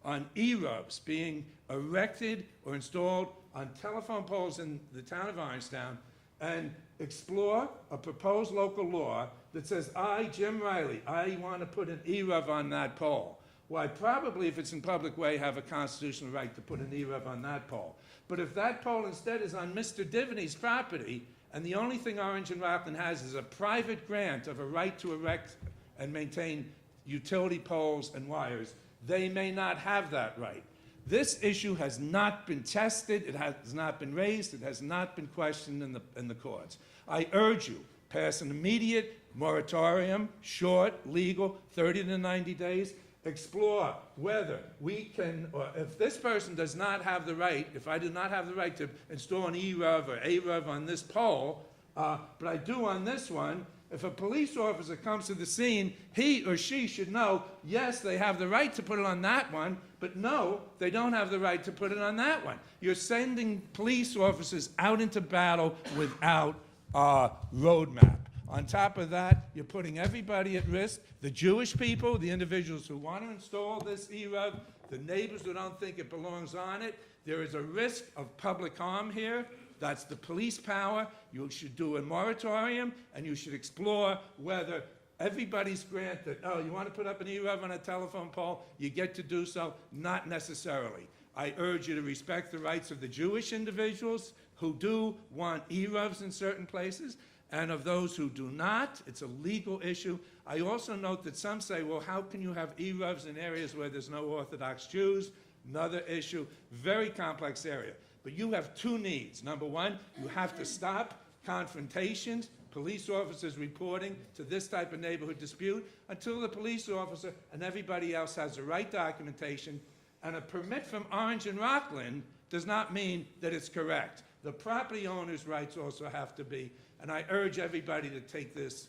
on roofs being erected or installed on telephone poles in the town of Orangetown, and explore a proposed local law that says, I, Jim Riley, I want to put an roof on that pole. Well, I probably, if it's in public way, have a constitutional right to put an roof on that pole. But if that pole instead is on Mr. Divney's property, and the only thing Orange and Rockland has is a private grant of a right to erect and maintain utility poles and wires, they may not have that right. This issue has not been tested, it has not been raised, it has not been questioned in the courts. I urge you, pass an immediate moratorium, short, legal, 30 to 90 days, explore whether we can, or if this person does not have the right, if I do not have the right to install an roof or a roof on this pole, but I do on this one, if a police officer comes to the scene, he or she should know, yes, they have the right to put it on that one, but no, they don't have the right to put it on that one. You're sending police officers out into battle without a roadmap. On top of that, you're putting everybody at risk, the Jewish people, the individuals who want to install this ERUV, the neighbors who don't think it belongs on it. There is a risk of public harm here. That's the police power. You should do a moratorium, and you should explore whether everybody's granted, oh, you want to put up an ERUV on a telephone pole? You get to do so, not necessarily. I urge you to respect the rights of the Jewish individuals who do want ERUVs in certain places, and of those who do not. It's a legal issue. I also note that some say, well, how can you have ERUVs in areas where there's no Orthodox Jews? Another issue, very complex area. But you have two needs. Number one, you have to stop confrontations, police officers reporting to this type of neighborhood dispute until the police officer and everybody else has the right documentation. And a permit from Orange and Rockland does not mean that it's correct. The property owner's rights also have to be, and I urge everybody to take this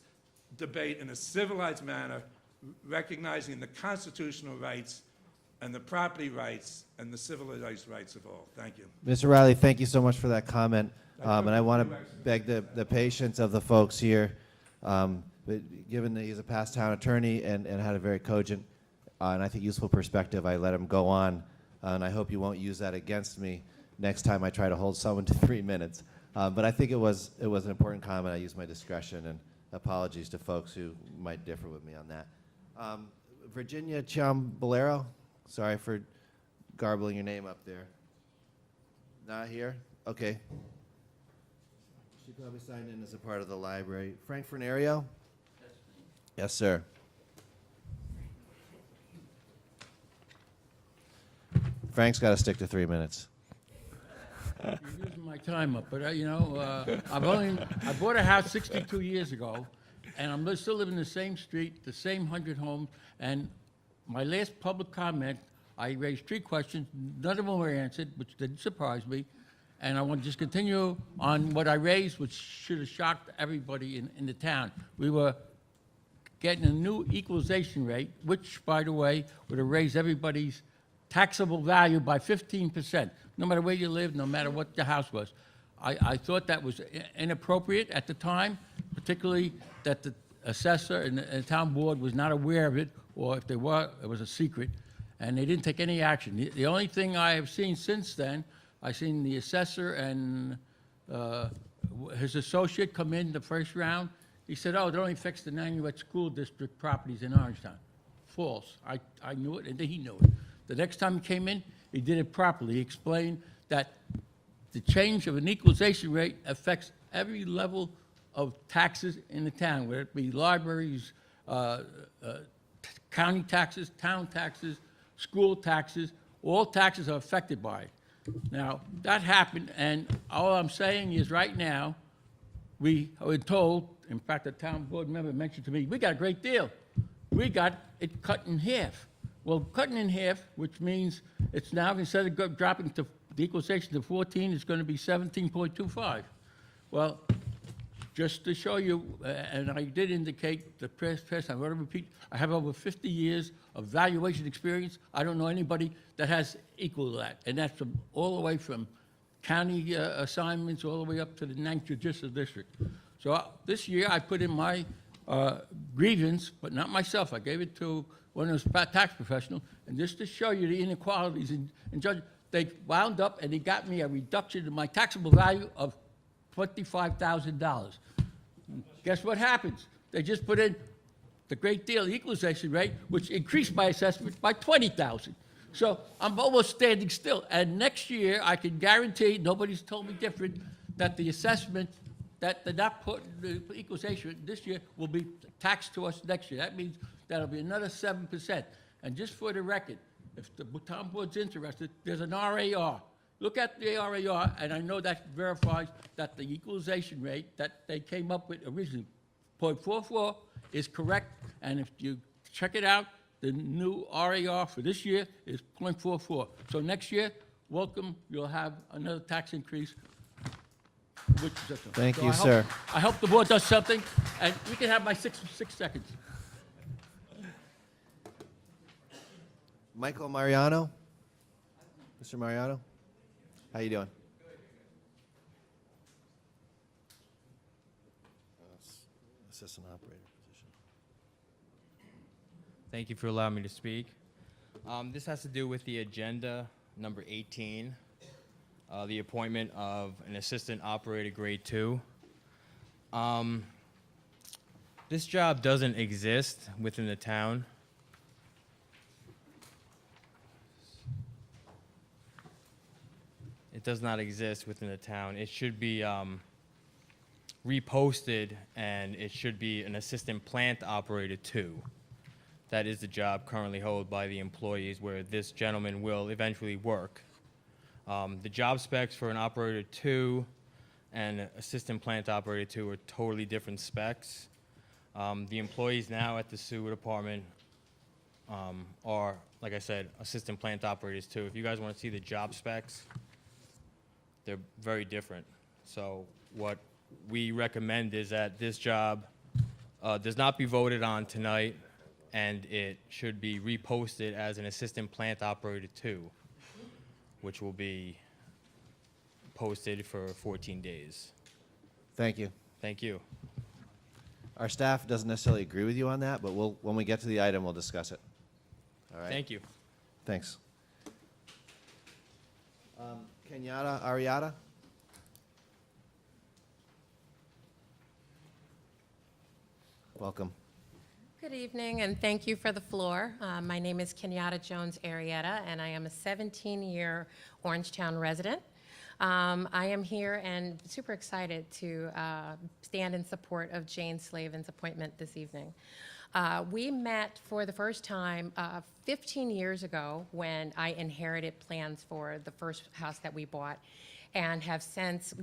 debate in a civilized manner, recognizing the constitutional rights and the property rights and the civilized rights of all. Thank you. Mr. Riley, thank you so much for that comment. And I want to beg the patience of the folks here, but given that he's a past town attorney and had a very cogent and I think useful perspective, I let him go on. And I hope you won't use that against me next time I try to hold someone to 3 minutes. But I think it was an important comment. I used my discretion, and apologies to folks who might differ with me on that. Virginia Ciambolero, sorry for garbling your name up there. Not here? Okay. She probably signed in as a part of the library. Frank Fernario? Yes, sir. Frank's got to stick to 3 minutes. You're using my time up, but you know, I bought a house 62 years ago, and I'm still living in the same street, the same 100 homes. And my last public comment, I raised 3 questions. None of them were answered, which didn't surprise me. And I want to just continue on what I raised, which should have shocked everybody in the town. We were getting a new equalization rate, which, by the way, would have raised everybody's taxable value by 15%, no matter where you live, no matter what the house was. I thought that was inappropriate at the time, particularly that the assessor and the town board was not aware of it, or if they were, it was a secret, and they didn't take any action. The only thing I have seen since then, I've seen the assessor and his associate come in the first round. He said, oh, it only affects the Nanuet School District properties in Orangetown. False. I knew it, and he knew it. The next time he came in, he did it properly. He explained that the change of an equalization rate affects every level of taxes in the town, whether it be libraries, county taxes, town taxes, school taxes. All taxes are affected by it. Now, that happened, and all I'm saying is right now, we were told, in fact, a town board member mentioned to me, we got a great deal. We got it cut in half. Well, cutting in half, which means it's now, instead of dropping to the equalization to 14, it's going to be 17.25. Well, just to show you, and I did indicate the press, I want to repeat, I have over 50 years of valuation experience. I don't know anybody that has equal to that, and that's from all the way from county assignments all the way up to the 9th Judicial District. So this year I put in my grievance, but not myself. I gave it to one of those tax professionals, and just to show you the inequalities in judgment, they wound up and they got me a reduction in my taxable value of $25,000. Guess what happens? They just put in the great deal equalization rate, which increased my assessment by $20,000. So I'm almost standing still. And next year, I can guarantee, nobody's told me different, that the assessment that did not put the equalization rate this year will be taxed to us next year. That means that'll be another 7%. And just for the record, if the town board's interested, there's an RAR. Look at the RAR, and I know that verifies that the equalization rate that they came up with originally, 0.44, is correct. And if you check it out, the new RAR for this year is 0.44. So next year, welcome, you'll have another tax increase. Thank you, sir. I hope the board does something, and we can have my six seconds. Michael Mariano? Mr. Mariano? How you doing? assistant operator position. Thank you for allowing me to speak. This has to do with the agenda number 18, the appointment of an assistant operator grade 2. This job doesn't exist within the town. It does not exist within the town. It should be reposted, and it should be an assistant plant operator 2. That is the job currently held by the employees where this gentleman will eventually work. The job specs for an operator 2 and assistant plant operator 2 are totally different specs. The employees now at the sewer department are, like I said, assistant plant operators 2. If you guys want to see the job specs, they're very different. So what we recommend is that this job does not be voted on tonight, and it should be reposted as an assistant plant operator 2, which will be posted for 14 days. Thank you. Thank you. Our staff doesn't necessarily agree with you on that, but when we get to the item, we'll discuss it. All right? Thank you. Thanks. Kenyatta Ariata? Welcome. Good evening, and thank you for the floor. My name is Kenyatta Jones Arietta, and I am a 17-year Orangetown resident. I am here and super excited to stand in support of Jane Slavin's appointment this evening. We met for the first time 15 years ago when I inherited plans for the first house that we bought, and have since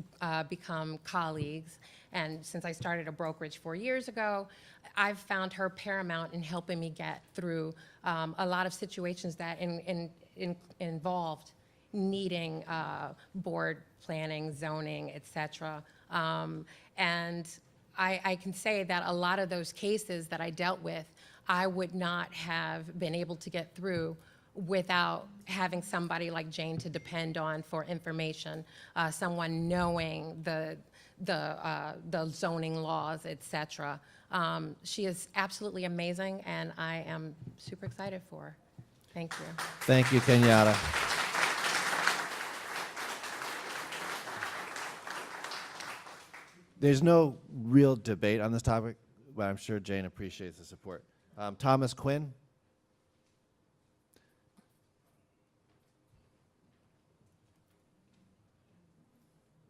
become colleagues. And since I started a brokerage 4 years ago, I've found her paramount in helping me get through a lot of situations that involved needing board planning, zoning, et cetera. And I can say that a lot of those cases that I dealt with, I would not have been able to get through without having somebody like Jane to depend on for information, someone knowing the zoning laws, et cetera. She is absolutely amazing, and I am super excited for her. Thank you. Thank you, Kenyatta. There's no real debate on this topic, but I'm sure Jane appreciates the support. Thomas Quinn?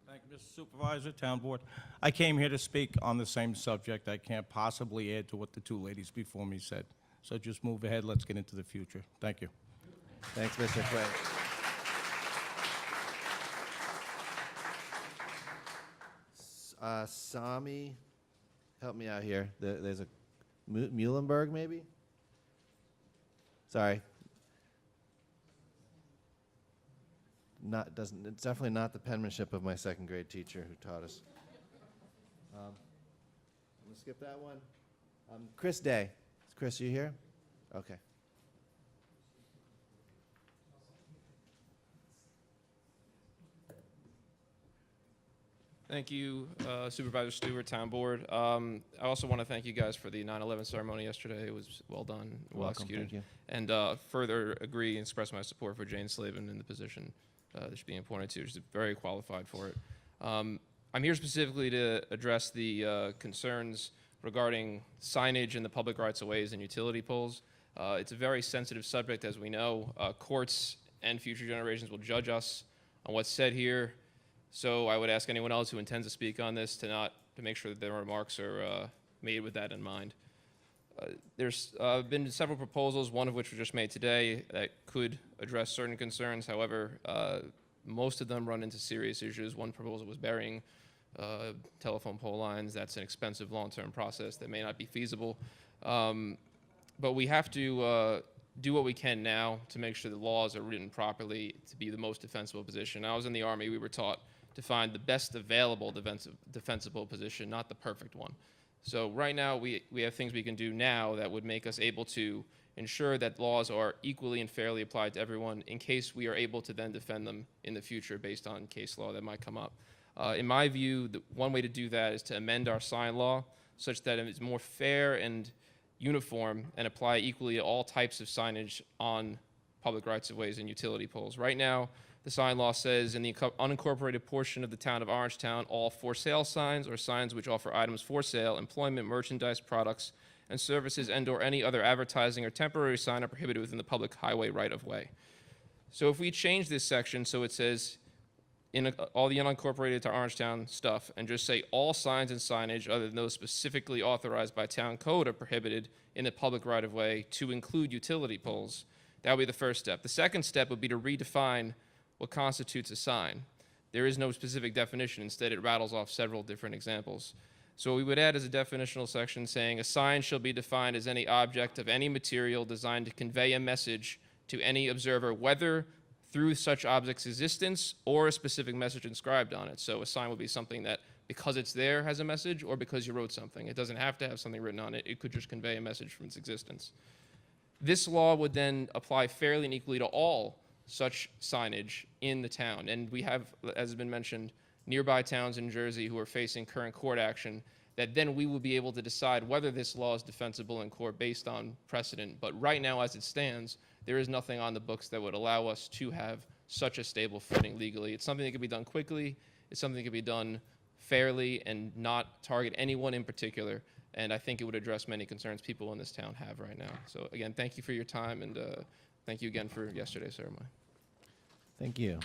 Thank you, Mr. Supervisor, Town Board. I came here to speak on the same subject. I can't possibly add to what the two ladies before me said. So just move ahead. Let's get into the future. Thank you. Thanks, Mr. Quinn. Sami, help me out here. There's a Muhlenberg, maybe? Sorry. It's definitely not the penmanship of my second grade teacher who taught us. I'm gonna skip that one. Chris Day. Chris, you here? Okay. Thank you, Supervisor Stewart, Town Board. I also want to thank you guys for the 9/11 ceremony yesterday. It was well done, well executed. Thank you. And further agree and express my support for Jane Slavin in the position that she's being appointed to. She's very qualified for it. I'm here specifically to address the concerns regarding signage in the public rights-of-ways and utility poles. It's a very sensitive subject, as we know. Courts and future generations will judge us on what's said here. So I would ask anyone else who intends to speak on this to make sure that their remarks are made with that in mind. There's been several proposals, one of which was just made today, that could address certain concerns. However, most of them run into serious issues. One proposal was burying telephone pole lines. That's an expensive long-term process that may not be feasible. But we have to do what we can now to make sure the laws are written properly to be the most defensible position. I was in the Army. We were taught to find the best available defensible position, not the perfect one. So right now, we have things we can do now that would make us able to ensure that laws are equally and fairly applied to everyone in case we are able to then defend them in the future based on case law that might come up. In my view, one way to do that is to amend our sign law such that it is more fair and uniform and apply equally to all types of signage on public rights-of-ways and utility poles. Right now, the sign law says in the unincorporated portion of the town of Orangetown, all for sale signs or signs which offer items for sale, employment, merchandise, products, and services and/or any other advertising or temporary sign are prohibited within the public highway right-of-way. So if we change this section so it says in all the unincorporated to Orangetown stuff and just say all signs and signage other than those specifically authorized by town code are prohibited in the public right-of-way to include utility poles, that would be the first step. The second step would be to redefine what constitutes a sign. There is no specific definition. Instead, it rattles off several different examples. So what we would add is a definitional section saying a sign shall be defined as any object of any material designed to convey a message to any observer, whether through such object's existence or a specific message inscribed on it. So a sign would be something that, because it's there, has a message, or because you wrote something. It doesn't have to have something written on it. It could just convey a message from its existence. This law would then apply fairly and equally to all such signage in the town. And we have, as has been mentioned, nearby towns in Jersey who are facing current court action that then we will be able to decide whether this law is defensible in court based on precedent. But right now, as it stands, there is nothing on the books that would allow us to have such a stable footing legally. It's something that can be done quickly. It's something that can be done fairly and not target anyone in particular. And I think it would address many concerns people in this town have right now. So again, thank you for your time, and thank you again for yesterday's ceremony. Thank you.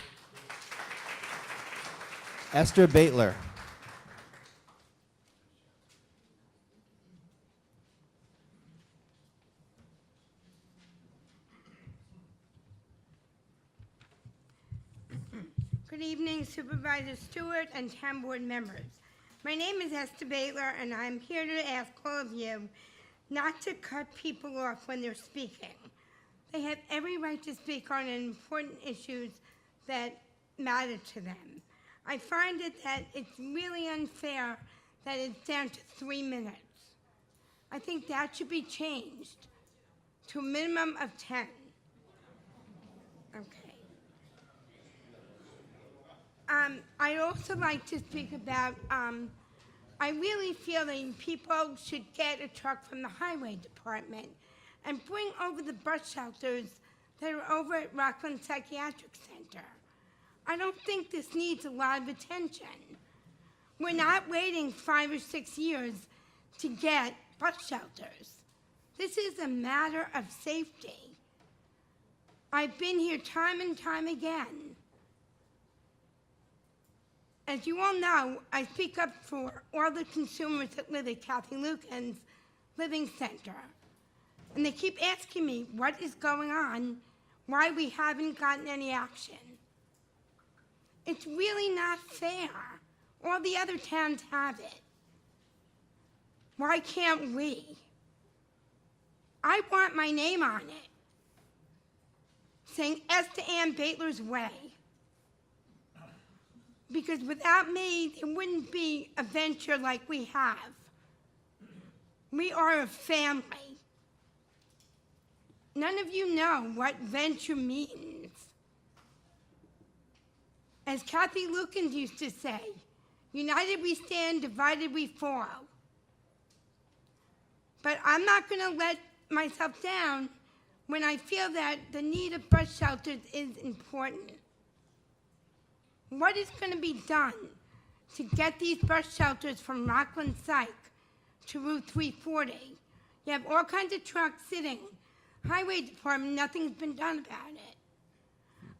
Esther Baitler. Good evening, Supervisor Stewart and town board members. My name is Esther Baitler, and I'm here to ask all of you not to cut people off when they're speaking. They have every right to speak on important issues that matter to them. I find it that it's really unfair that it's down to 3 minutes. I think that should be changed to a minimum of 10. Okay. I'd also like to speak about, I really feel that people should get a truck from the highway department and bring over the bus shelters that are over at Rockland Psychiatric Center. I don't think this needs a lot of attention. We're not waiting 5 or 6 years to get bus shelters. This is a matter of safety. I've been here time and time again. As you all know, I speak up for all the consumers that live at Kathy Lucan's Living Center. And they keep asking me what is going on, why we haven't gotten any action. It's really not fair. All the other towns have it. Why can't we? I want my name on it, saying Esther Ann Baitler's Way. Because without me, there wouldn't be a venture like we have. We are a family. None of you know what venture means. As Kathy Lucan used to say, united we stand, divided we fall. But I'm not going to let myself down when I feel that the need of bus shelters is important. What is going to be done to get these bus shelters from Rockland Psych to Route 340? You have all kinds of trucks sitting. Highway Department, nothing's been done about it.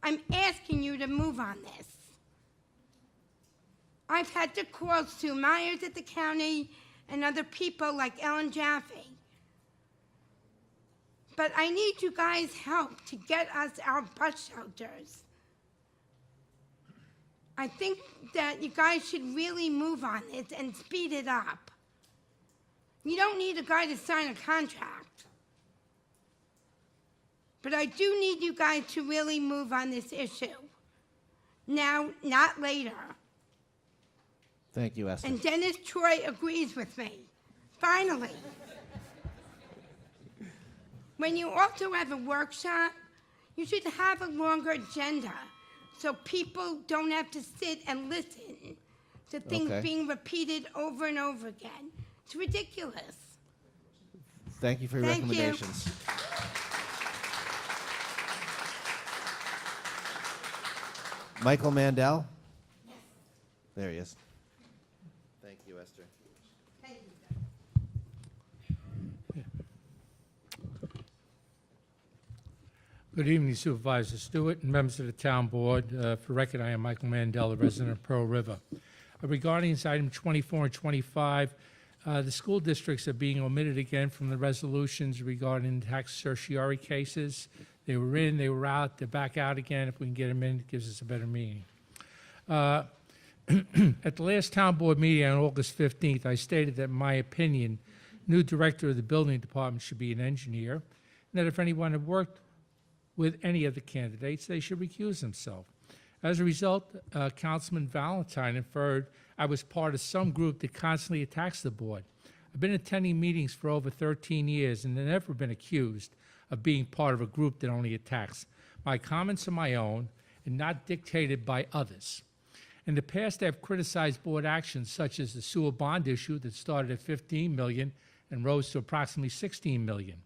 I'm asking you to move on this. I've had to call Sue Myers at the county and other people like Ellen Jaffe. But I need you guys' help to get us our bus shelters. I think that you guys should really move on this and speed it up. You don't need a guy to sign a contract. But I do need you guys to really move on this issue. Now, not later. Thank you, Esther. And Dennis Troy agrees with me. Finally. When you also have a workshop, you should have a longer agenda so people don't have to sit and listen to things being repeated over and over again. It's ridiculous. Thank you for your Thank you. recommendations. Michael Mandel? There he is. Thank you, Esther. Good evening, Supervisor Stewart and members of the Town Board. For record, I am Michael Mandel, a resident of Pearl River. Regarding item 24 and 25, the school districts are being omitted again from the resolutions regarding tax certiorari cases. They were in, they were out, they're back out again. If we can get them in, it gives us a better meeting. At the last Town Board meeting on August 15th, I stated that in my opinion, new director of the building department should be an engineer, and that if anyone had worked with any of the candidates, they should recuse themselves. As a result, Councilman Valentine inferred I was part of some group that constantly attacks the board. I've been attending meetings for over 13 years and have never been accused of being part of a group that only attacks. My comments are my own and not dictated by others. In the past, I have criticized board actions such as the sewer bond issue that started at $15 million and rose to approximately $16 million.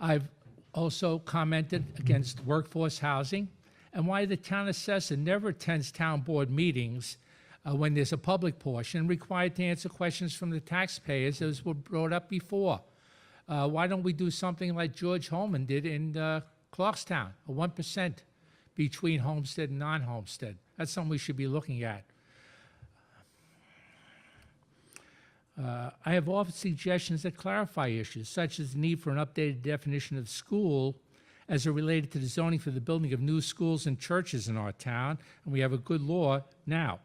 I've also commented against workforce housing and why the town assessor never attends town board meetings when there's a public portion required to answer questions from the taxpayers as were brought up before. Why don't we do something like George Holman did in Clarkstown, a 1% between homestead and non-homestead? That's something we should be looking at. I have offered suggestions that clarify issues, such as the need for an updated definition of school as it related to the zoning for the building of new schools and churches in our town, and we have a good law now.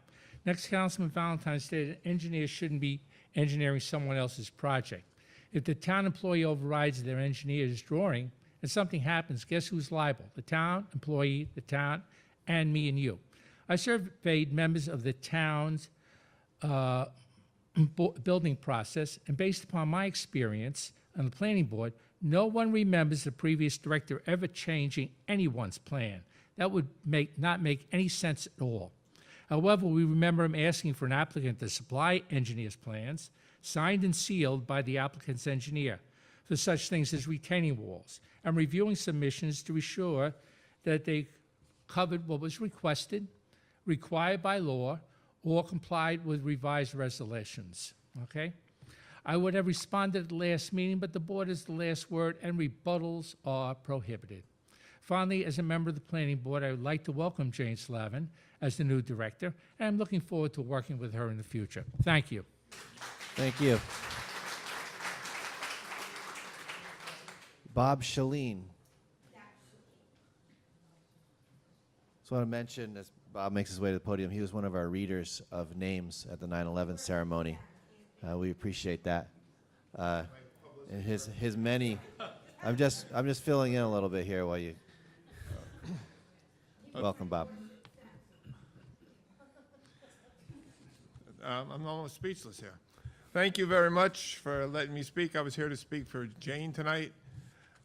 Next, Councilman Valentine stated engineers shouldn't be engineering someone else's project. If the town employee overrides their engineer's drawing and something happens, guess who's liable? The town employee, the town, and me and you. I surveyed members of the town's building process, and based upon my experience on the planning board, no one remembers the previous director ever changing anyone's plan. That would not make any sense at all. However, we remember him asking for an applicant to supply engineer's plans, signed and sealed by the applicant's engineer, for such things as retaining walls, and reviewing submissions to ensure that they covered what was requested, required by law, or complied with revised resolutions, okay? I would have responded at the last meeting, but the board is the last word, and rebuttals are prohibited. Finally, as a member of the planning board, I would like to welcome Jane Slavin as the new director, and I'm looking forward to working with her in the future. Thank you. Thank you. Bob Shaleen. Just want to mention, as Bob makes his way to the podium, he was one of our readers of names at the 9/11 ceremony. We appreciate that. And his many. I'm just filling in a little bit here while you. Welcome, Bob. I'm almost speechless here. Thank you very much for letting me speak. I was here to speak for Jane tonight.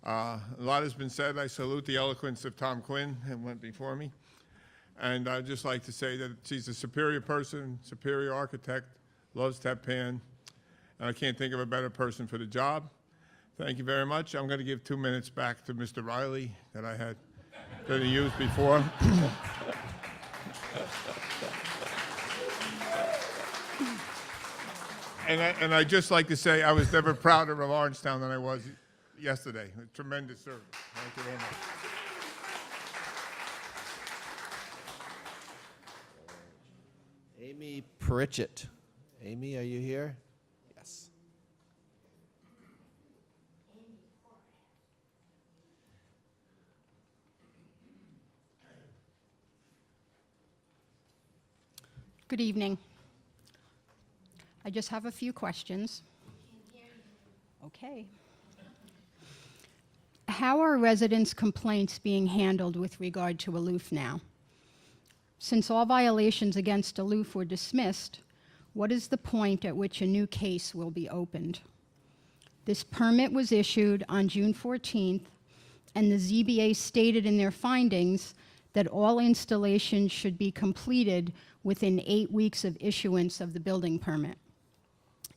A lot has been said. I salute the eloquence of Tom Quinn, who went before me. And I'd just like to say that she's a superior person, superior architect, loves Tep Pan, and I can't think of a better person for the job. Thank you very much. I'm going to give 2 minutes back to Mr. Riley that I had going to use before. And I'd just like to say I was never prouder of Orangetown than I was yesterday. A tremendous service. Thank you very much. Amy Pritchett. Amy, are you here? Yes. Good evening. I just have a few questions. Okay. How are residents' complaints being handled with regard to Aloof now? Since all violations against Aloof were dismissed, what is the point at which a new case will be opened? This permit was issued on June 14th, and the ZBA stated in their findings that all installations should be completed within 8 weeks of issuance of the building permit.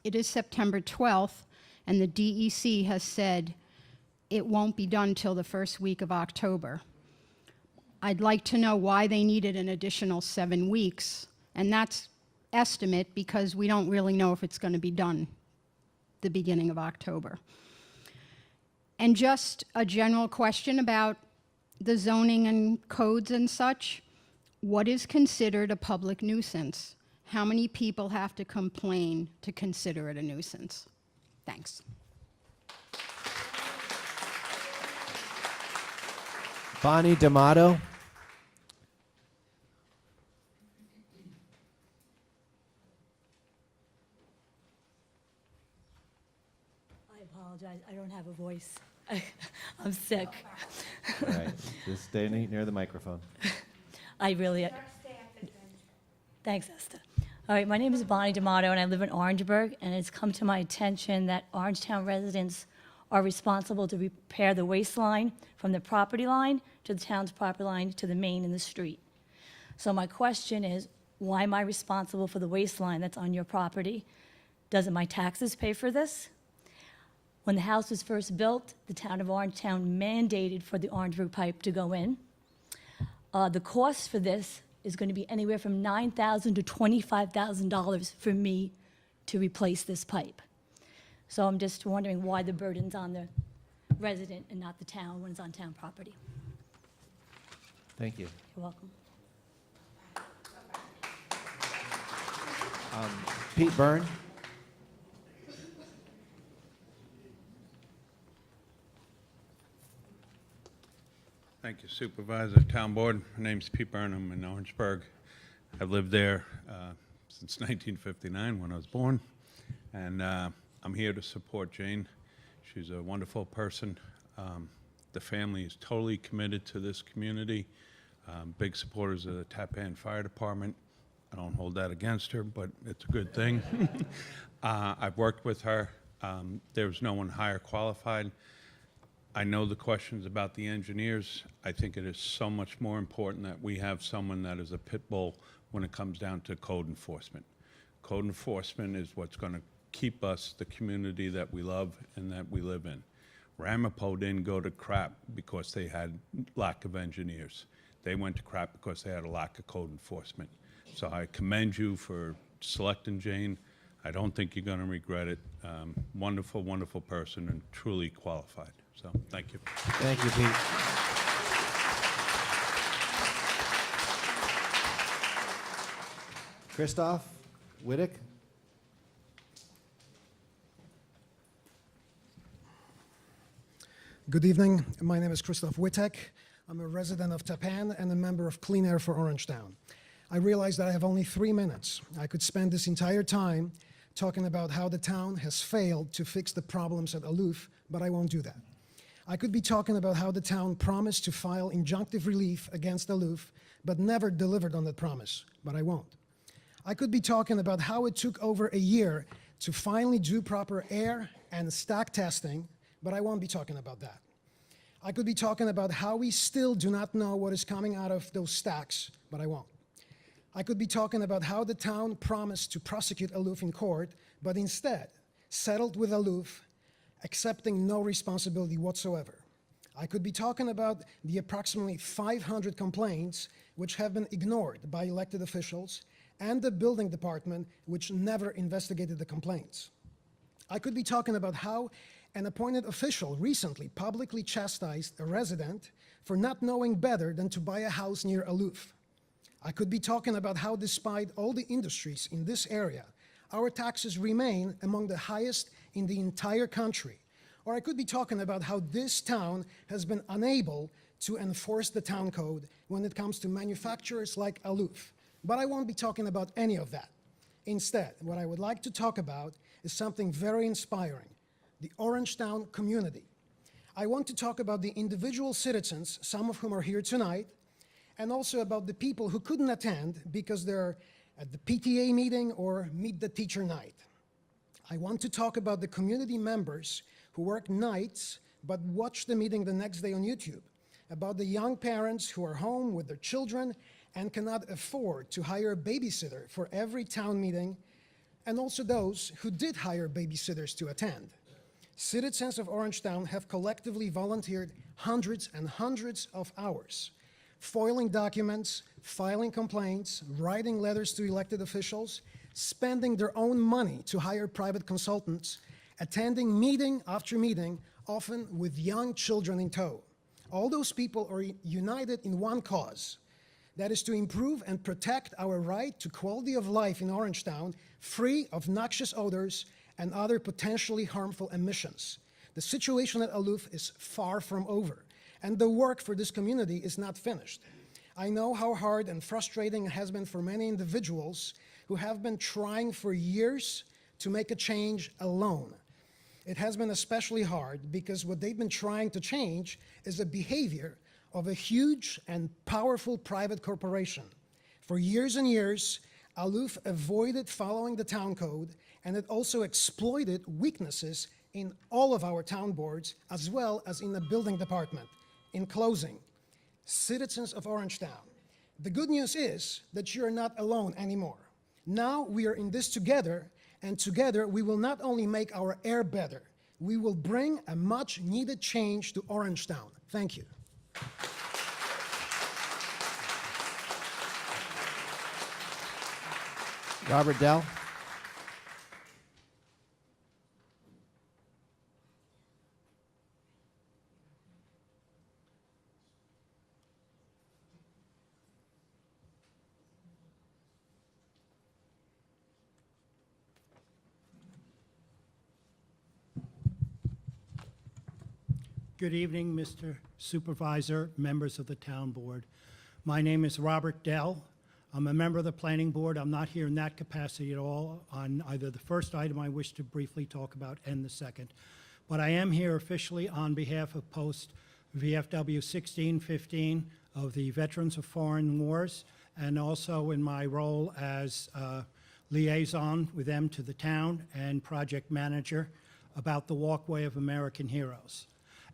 It is September 12th, and the DEC has said it won't be done till the first week of October. I'd like to know why they needed an additional 7 weeks, and that's estimate because we don't really know if it's going to be done the beginning of October. And just a general question about the zoning and codes and such. What is considered a public nuisance? How many people have to complain to consider it a nuisance? Thanks. Bonnie D'Amato. I apologize, I don't have a voice. I'm sick. All right, just stay near the microphone. I really... Thanks, Esther. All right, my name is Bonnie D'Amato, and I live in Orangeburg, and it's come to my attention that Orangetown residents are responsible to repair the waste line from the property line to the town's property line to the main in the street. So my question is, why am I responsible for the waste line that's on your property? Doesn't my taxes pay for this? When the house was first built, the town of Orangetown mandated for the Orangeburg pipe to go in. The cost for this is going to be anywhere from $9,000 to $25,000 for me to replace this pipe. So I'm just wondering why the burden's on the resident and not the town when it's on town property. Thank you. You're welcome. Pete Byrne. Thank you, Supervisor, Town Board. My name's Pete Byrne. I'm in Orangeburg. I've lived there since 1959 when I was born, and I'm here to support Jane. She's a wonderful person. The family is totally committed to this community. Big supporters of the Tappan Fire Department. I don't hold that against her, but it's a good thing. I've worked with her. There's no one higher qualified. I know the questions about the engineers. I think it is so much more important that we have someone that is a pit bull when it comes down to code enforcement. Code enforcement is what's going to keep us the community that we love and that we live in. Ramapo didn't go to crap because they had lack of engineers. They went to crap because they had a lack of code enforcement. So I commend you for selecting Jane. I don't think you're going to regret it. Wonderful, wonderful person and truly qualified. So thank you. Thank you, Pete. Christoph Wittick. Good evening. My name is Christoph Wittek. I'm a resident of Tappan and a member of Clean Air for Orangetown. I realize that I have only 3 minutes. I could spend this entire time talking about how the town has failed to fix the problems at Aloof, but I won't do that. I could be talking about how the town promised to file injunctive relief against Aloof, but never delivered on that promise, but I won't. I could be talking about how it took over a year to finally do proper air and stack testing, but I won't be talking about that. I could be talking about how we still do not know what is coming out of those stacks, but I won't. I could be talking about how the town promised to prosecute Aloof in court, but instead settled with Aloof, accepting no responsibility whatsoever. I could be talking about the approximately 500 complaints which have been ignored by elected officials and the building department which never investigated the complaints. I could be talking about how an appointed official recently publicly chastised a resident for not knowing better than to buy a house near Aloof. I could be talking about how despite all the industries in this area, our taxes remain among the highest in the entire country. Or I could be talking about how this town has been unable to enforce the town code when it comes to manufacturers like Aloof. But I won't be talking about any of that. Instead, what I would like to talk about is something very inspiring, the Orangetown community. I want to talk about the individual citizens, some of whom are here tonight, and also about the people who couldn't attend because they're at the PTA meeting or meet the teacher night. I want to talk about the community members who work nights but watch the meeting the next day on YouTube, about the young parents who are home with their children and cannot afford to hire a babysitter for every town meeting, and also those who did hire babysitters to attend. Citizens of Orangetown have collectively volunteered hundreds and hundreds of hours, foiling documents, filing complaints, writing letters to elected officials, spending their own money to hire private consultants, attending meeting after meeting, often with young children in tow. All those people are united in one cause, that is to improve and protect our right to quality of life in Orangetown, free of noxious odors and other potentially harmful emissions. The situation at Aloof is far from over, and the work for this community is not finished. I know how hard and frustrating it has been for many individuals who have been trying for years to make a change alone. It has been especially hard because what they've been trying to change is the behavior of a huge and powerful private corporation. For years and years, Aloof avoided following the town code, and it also exploited weaknesses in all of our town boards, as well as in the building department. In closing, citizens of Orangetown, the good news is that you're not alone anymore. Now we are in this together, and together we will not only make our air better, we will bring a much needed change to Orangetown. Thank you. Robert Dell. Good evening, Mr. Supervisor, members of the Town Board. My name is Robert Dell. I'm a member of the Planning Board. I'm not here in that capacity at all on either the first item I wish to briefly talk about and the second. But I am here officially on behalf of Post VFW 1615 of the Veterans of Foreign Wars, and also in my role as liaison with them to the town and project manager about the Walkway of American Heroes.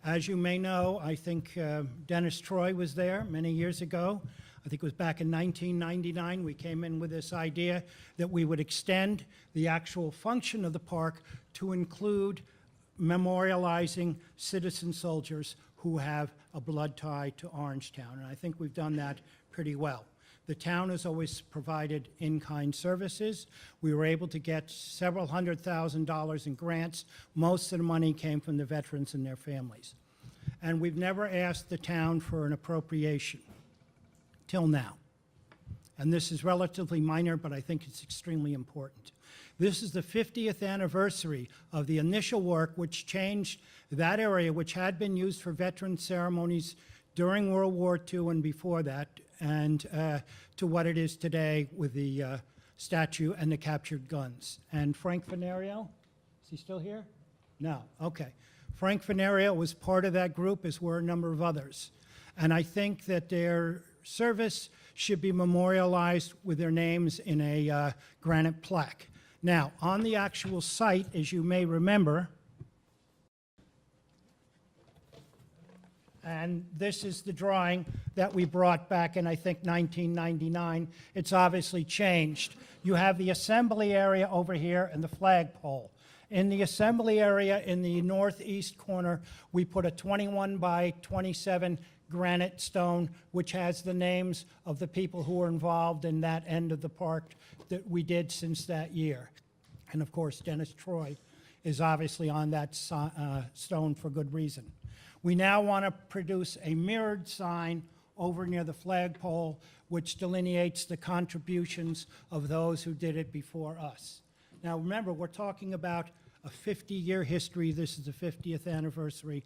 As you may know, I think Dennis Troy was there many years ago. I think it was back in 1999. We came in with this idea that we would extend the actual function of the park to include memorializing citizen soldiers who have a blood tie to Orangetown. And I think we've done that pretty well. The town has always provided in-kind services. We were able to get several $100,000 in grants. Most of the money came from the veterans and their families. And we've never asked the town for an appropriation till now. And this is relatively minor, but I think it's extremely important. This is the 50th anniversary of the initial work which changed that area, which had been used for veteran ceremonies during World War II and before that, and to what it is today with the statue and the captured guns. And Frank Venerio, is he still here? No, okay. Frank Venerio was part of that group, as were a number of others. And I think that their service should be memorialized with their names in a granite plaque. Now, on the actual site, as you may remember, and this is the drawing that we brought back in, I think, 1999. It's obviously changed. You have the assembly area over here and the flagpole. In the assembly area in the northeast corner, we put a 21 by 27 granite stone, which has the names of the people who were involved in that end of the park that we did since that year. And of course, Dennis Troy is obviously on that stone for good reason. We now want to produce a mirrored sign over near the flagpole, which delineates the contributions of those who did it before us. Now remember, we're talking about a 50-year history. This is the 50th anniversary.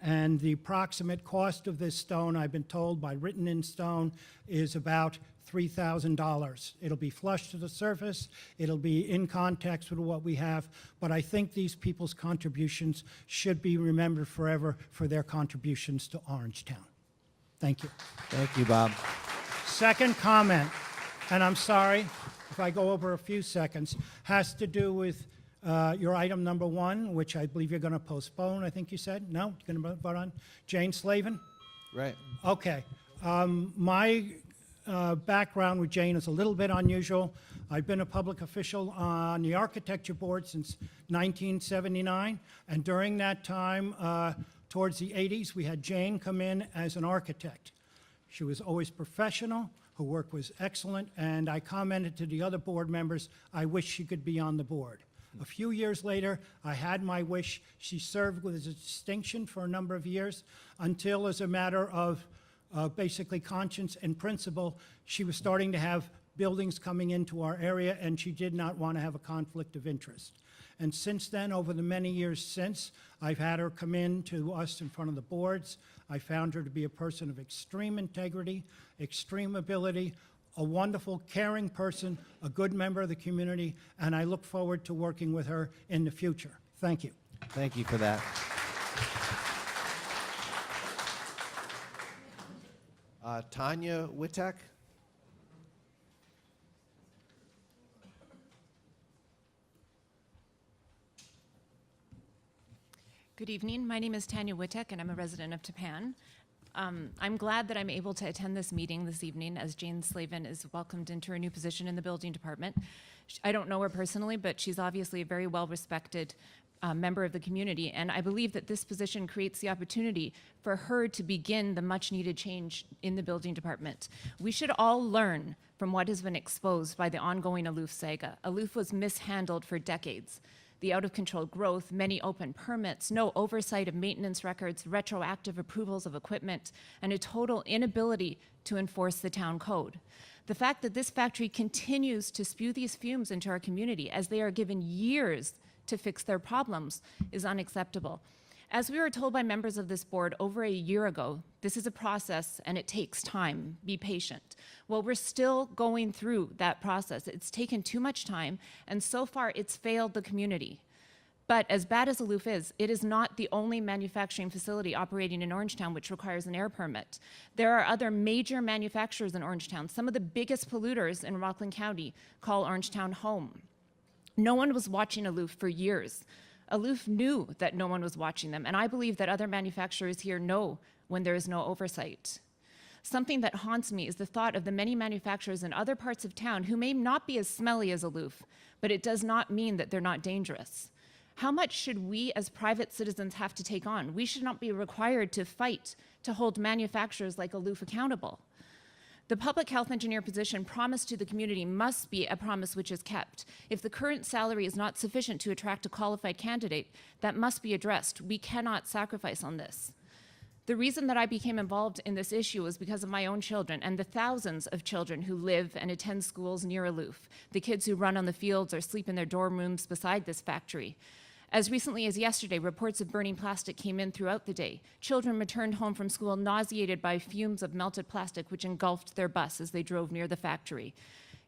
And the approximate cost of this stone, I've been told by written in stone, is about $3,000. It'll be flush to the surface. It'll be in context with what we have. But I think these people's contributions should be remembered forever for their contributions to Orangetown. Thank you. Thank you, Bob. Second comment, and I'm sorry if I go over a few seconds, has to do with your item number 1, which I believe you're going to postpone, I think you said. No? You're going to vote on? Jane Slavin? Right. Okay. My background with Jane is a little bit unusual. I've been a public official on the architecture board since 1979, and during that time, towards the 80s, we had Jane come in as an architect. She was always professional, her work was excellent, and I commented to the other board members, I wish she could be on the board. A few years later, I had my wish. She served with distinction for a number of years until, as a matter of basically conscience and principle, she was starting to have buildings coming into our area, and she did not want to have a conflict of interest. And since then, over the many years since, I've had her come in to us in front of the boards. I found her to be a person of extreme integrity, extreme ability, a wonderful, caring person, a good member of the community, and I look forward to working with her in the future. Thank you. Thank you for that. Tanya Witek? Good evening. My name is Tanya Witek, and I'm a resident of Tapan. I'm glad that I'm able to attend this meeting this evening as Jane Slavin is welcomed into her new position in the building department. I don't know her personally, but she's obviously a very well-respected member of the community, and I believe that this position creates the opportunity for her to begin the much-needed change in the building department. We should all learn from what has been exposed by the ongoing Aloof saga. Aloof was mishandled for decades. The out-of-control growth, many open permits, no oversight of maintenance records, retroactive approvals of equipment, and a total inability to enforce the town code. The fact that this factory continues to spew these fumes into our community as they are given years to fix their problems is unacceptable. As we were told by members of this board over a year ago, this is a process and it takes time. Be patient. Well, we're still going through that process. It's taken too much time, and so far it's failed the community. But as bad as Aloof is, it is not the only manufacturing facility operating in Orangetown which requires an air permit. There are other major manufacturers in Orangetown. Some of the biggest polluters in Rockland County call Orangetown home. No one was watching Aloof for years. Aloof knew that no one was watching them, and I believe that other manufacturers here know when there is no oversight. Something that haunts me is the thought of the many manufacturers in other parts of town who may not be as smelly as Aloof, but it does not mean that they're not dangerous. How much should we as private citizens have to take on? We should not be required to fight to hold manufacturers like Aloof accountable. The public health engineer position promised to the community must be a promise which is kept. If the current salary is not sufficient to attract a qualified candidate, that must be addressed. We cannot sacrifice on this. The reason that I became involved in this issue was because of my own children and the thousands of children who live and attend schools near Aloof, the kids who run on the fields or sleep in their dorm rooms beside this factory. As recently as yesterday, reports of burning plastic came in throughout the day. Children returned home from school nauseated by fumes of melted plastic which engulfed their bus as they drove near the factory.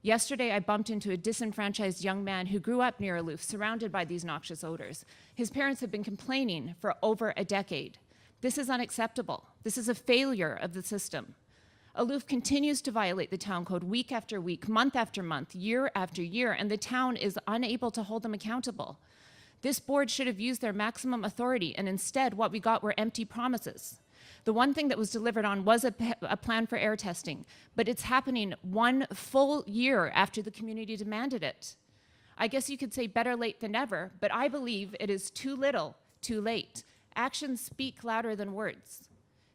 Yesterday, I bumped into a disenfranchised young man who grew up near Aloof, surrounded by these noxious odors. His parents have been complaining for over a decade. This is unacceptable. This is a failure of the system. Aloof continues to violate the town code week after week, month after month, year after year, and the town is unable to hold them accountable. This board should have used their maximum authority, and instead what we got were empty promises. The one thing that was delivered on was a plan for air testing, but it's happening 1 full year after the community demanded it. I guess you could say better late than never, but I believe it is too little, too late. Actions speak louder than words.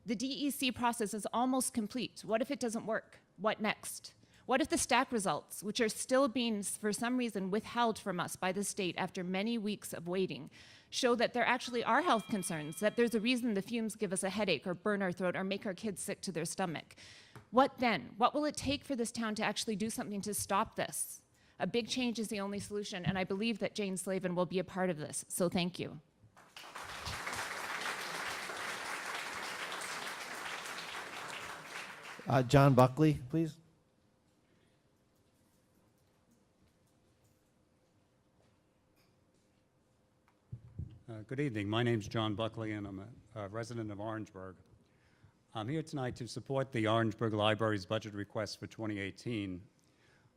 The DEC process is almost complete. What if it doesn't work? What next? What if the stack results, which are still being, for some reason, withheld from us by the state after many weeks of waiting, show that there actually are health concerns, that there's a reason the fumes give us a headache or burn our throat or make our kids sick to their stomach? What then? What will it take for this town to actually do something to stop this? A big change is the only solution, and I believe that Jane Slavin will be a part of this, so thank you. John Buckley, please. Good evening. My name's John Buckley, and I'm a resident of Orangeburg. I'm here tonight to support the Orangeburg Library's budget request for 2018.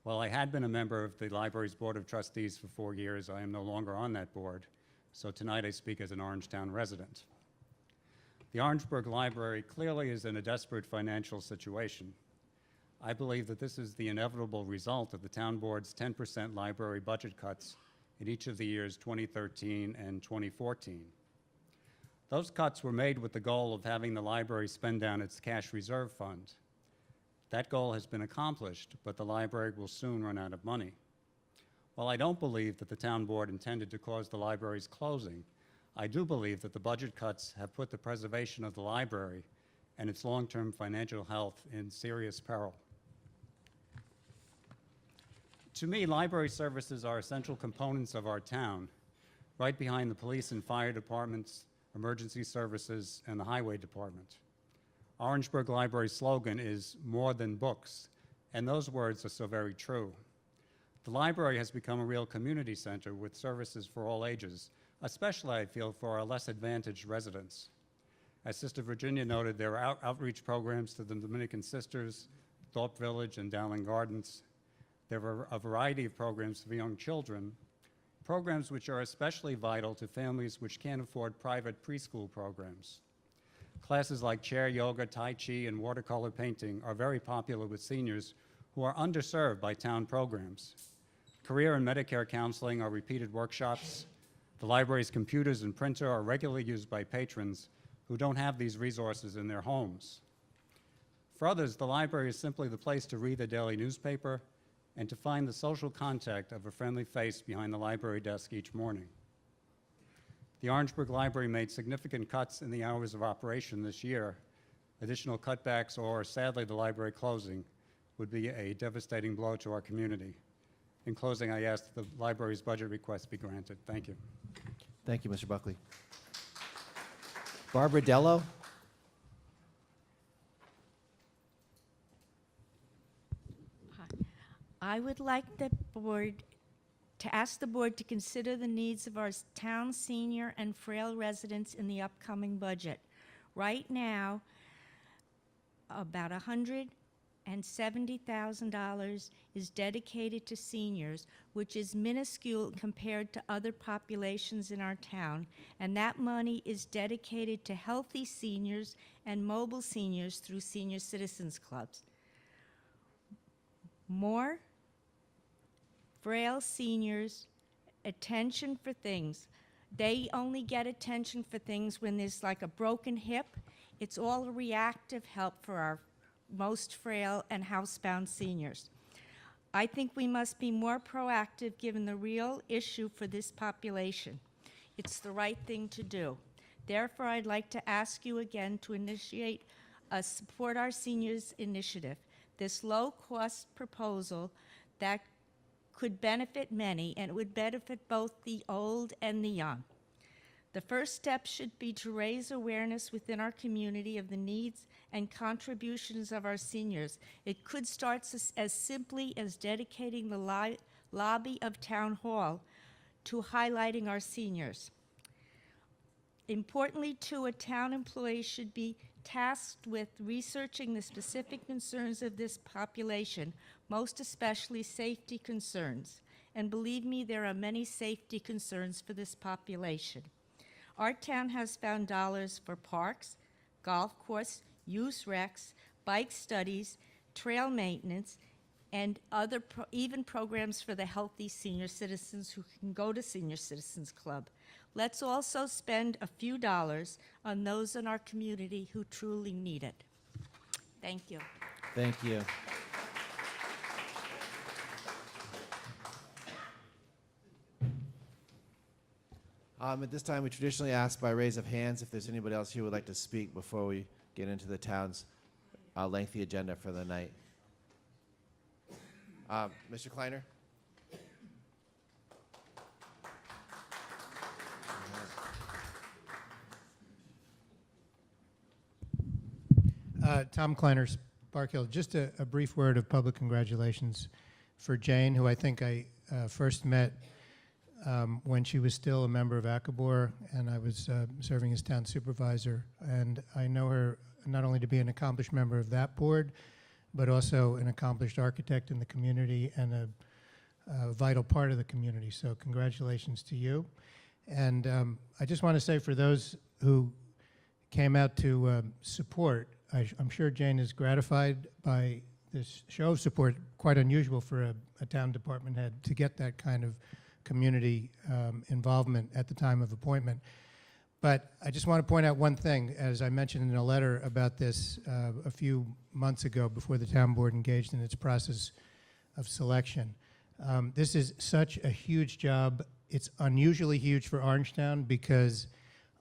While I had been a member of the library's Board of Trustees for 4 years, I am no longer on that board, so tonight I speak as an Orangetown resident. The Orangeburg Library clearly is in a desperate financial situation. I believe that this is the inevitable result of the town board's 10% library budget cuts in each of the years 2013 and 2014. Those cuts were made with the goal of having the library spend down its cash reserve fund. That goal has been accomplished, but the library will soon run out of money. While I don't believe that the town board intended to cause the library's closing, I do believe that the budget cuts have put the preservation of the library and its long-term financial health in serious peril. To me, library services are essential components of our town, right behind the police and fire departments, emergency services, and the highway department. Orangeburg Library's slogan is "more than books," and those words are so very true. The library has become a real community center with services for all ages, especially, I feel, for our less advantaged residents. As Sister Virginia noted, there are outreach programs to the Dominican Sisters, Thorpe Village, and Dowling Gardens. There are a variety of programs for young children, programs which are especially vital to families which can't afford private preschool programs. Classes like chair yoga, tai chi, and watercolor painting are very popular with seniors who are underserved by town programs. Career and Medicare counseling are repeated workshops. The library's computers and printer are regularly used by patrons who don't have these resources in their homes. For others, the library is simply the place to read the daily newspaper and to find the social contact of a friendly face behind the library desk each morning. The Orangeburg Library made significant cuts in the hours of operation this year. Additional cutbacks or, sadly, the library closing would be a devastating blow to our community. In closing, I ask that the library's budget request be granted. Thank you. Thank you, Mr. Buckley. Barbara Dello? I would like the board to ask the board to consider the needs of our town senior and frail residents in the upcoming budget. Right now, about $170,000 is dedicated to seniors, which is minuscule compared to other populations in our town, and that money is dedicated to healthy seniors and mobile seniors through senior citizens clubs. More frail seniors, attention for things. They only get attention for things when there's like a broken hip. It's all a reactive help for our most frail and housebound seniors. I think we must be more proactive given the real issue for this population. It's the right thing to do. Therefore, I'd like to ask you again to initiate a Support Our Seniors initiative. This low-cost proposal that could benefit many, and it would benefit both the old and the young. The first step should be to raise awareness within our community of the needs and contributions of our seniors. It could start as simply as dedicating the lobby of Town Hall to highlighting our seniors. Importantly, too, a town employee should be tasked with researching the specific concerns of this population, most especially safety concerns. And believe me, there are many safety concerns for this population. Our town has found dollars for parks, golf course, youth recs, bike studies, trail maintenance, and other even programs for the healthy senior citizens who can go to Senior Citizens Club. Let's also spend a few dollars on those in our community who truly need it. Thank you. Thank you. At this time, we traditionally ask by raise of hands if there's anybody else here who would like to speak before we get into the town's lengthy agenda for the night. Mr. Kleiner? Tom Kleiner, Park Hill. Just a brief word of public congratulations for Jane, who I think I first met when she was still a member of Akabor, and I was serving as town supervisor. And I know her not only to be an accomplished member of that board, but also an accomplished architect in the community and a vital part of the community. So congratulations to you. And I just want to say, for those who came out to support. I'm sure Jane is gratified by this show of support, quite unusual for a town department head to get that kind of community involvement at the time of appointment. But I just want to point out one thing, as I mentioned in a letter about this a few months ago before the town board engaged in its process of selection. This is such a huge job. It's unusually huge for Orangetown because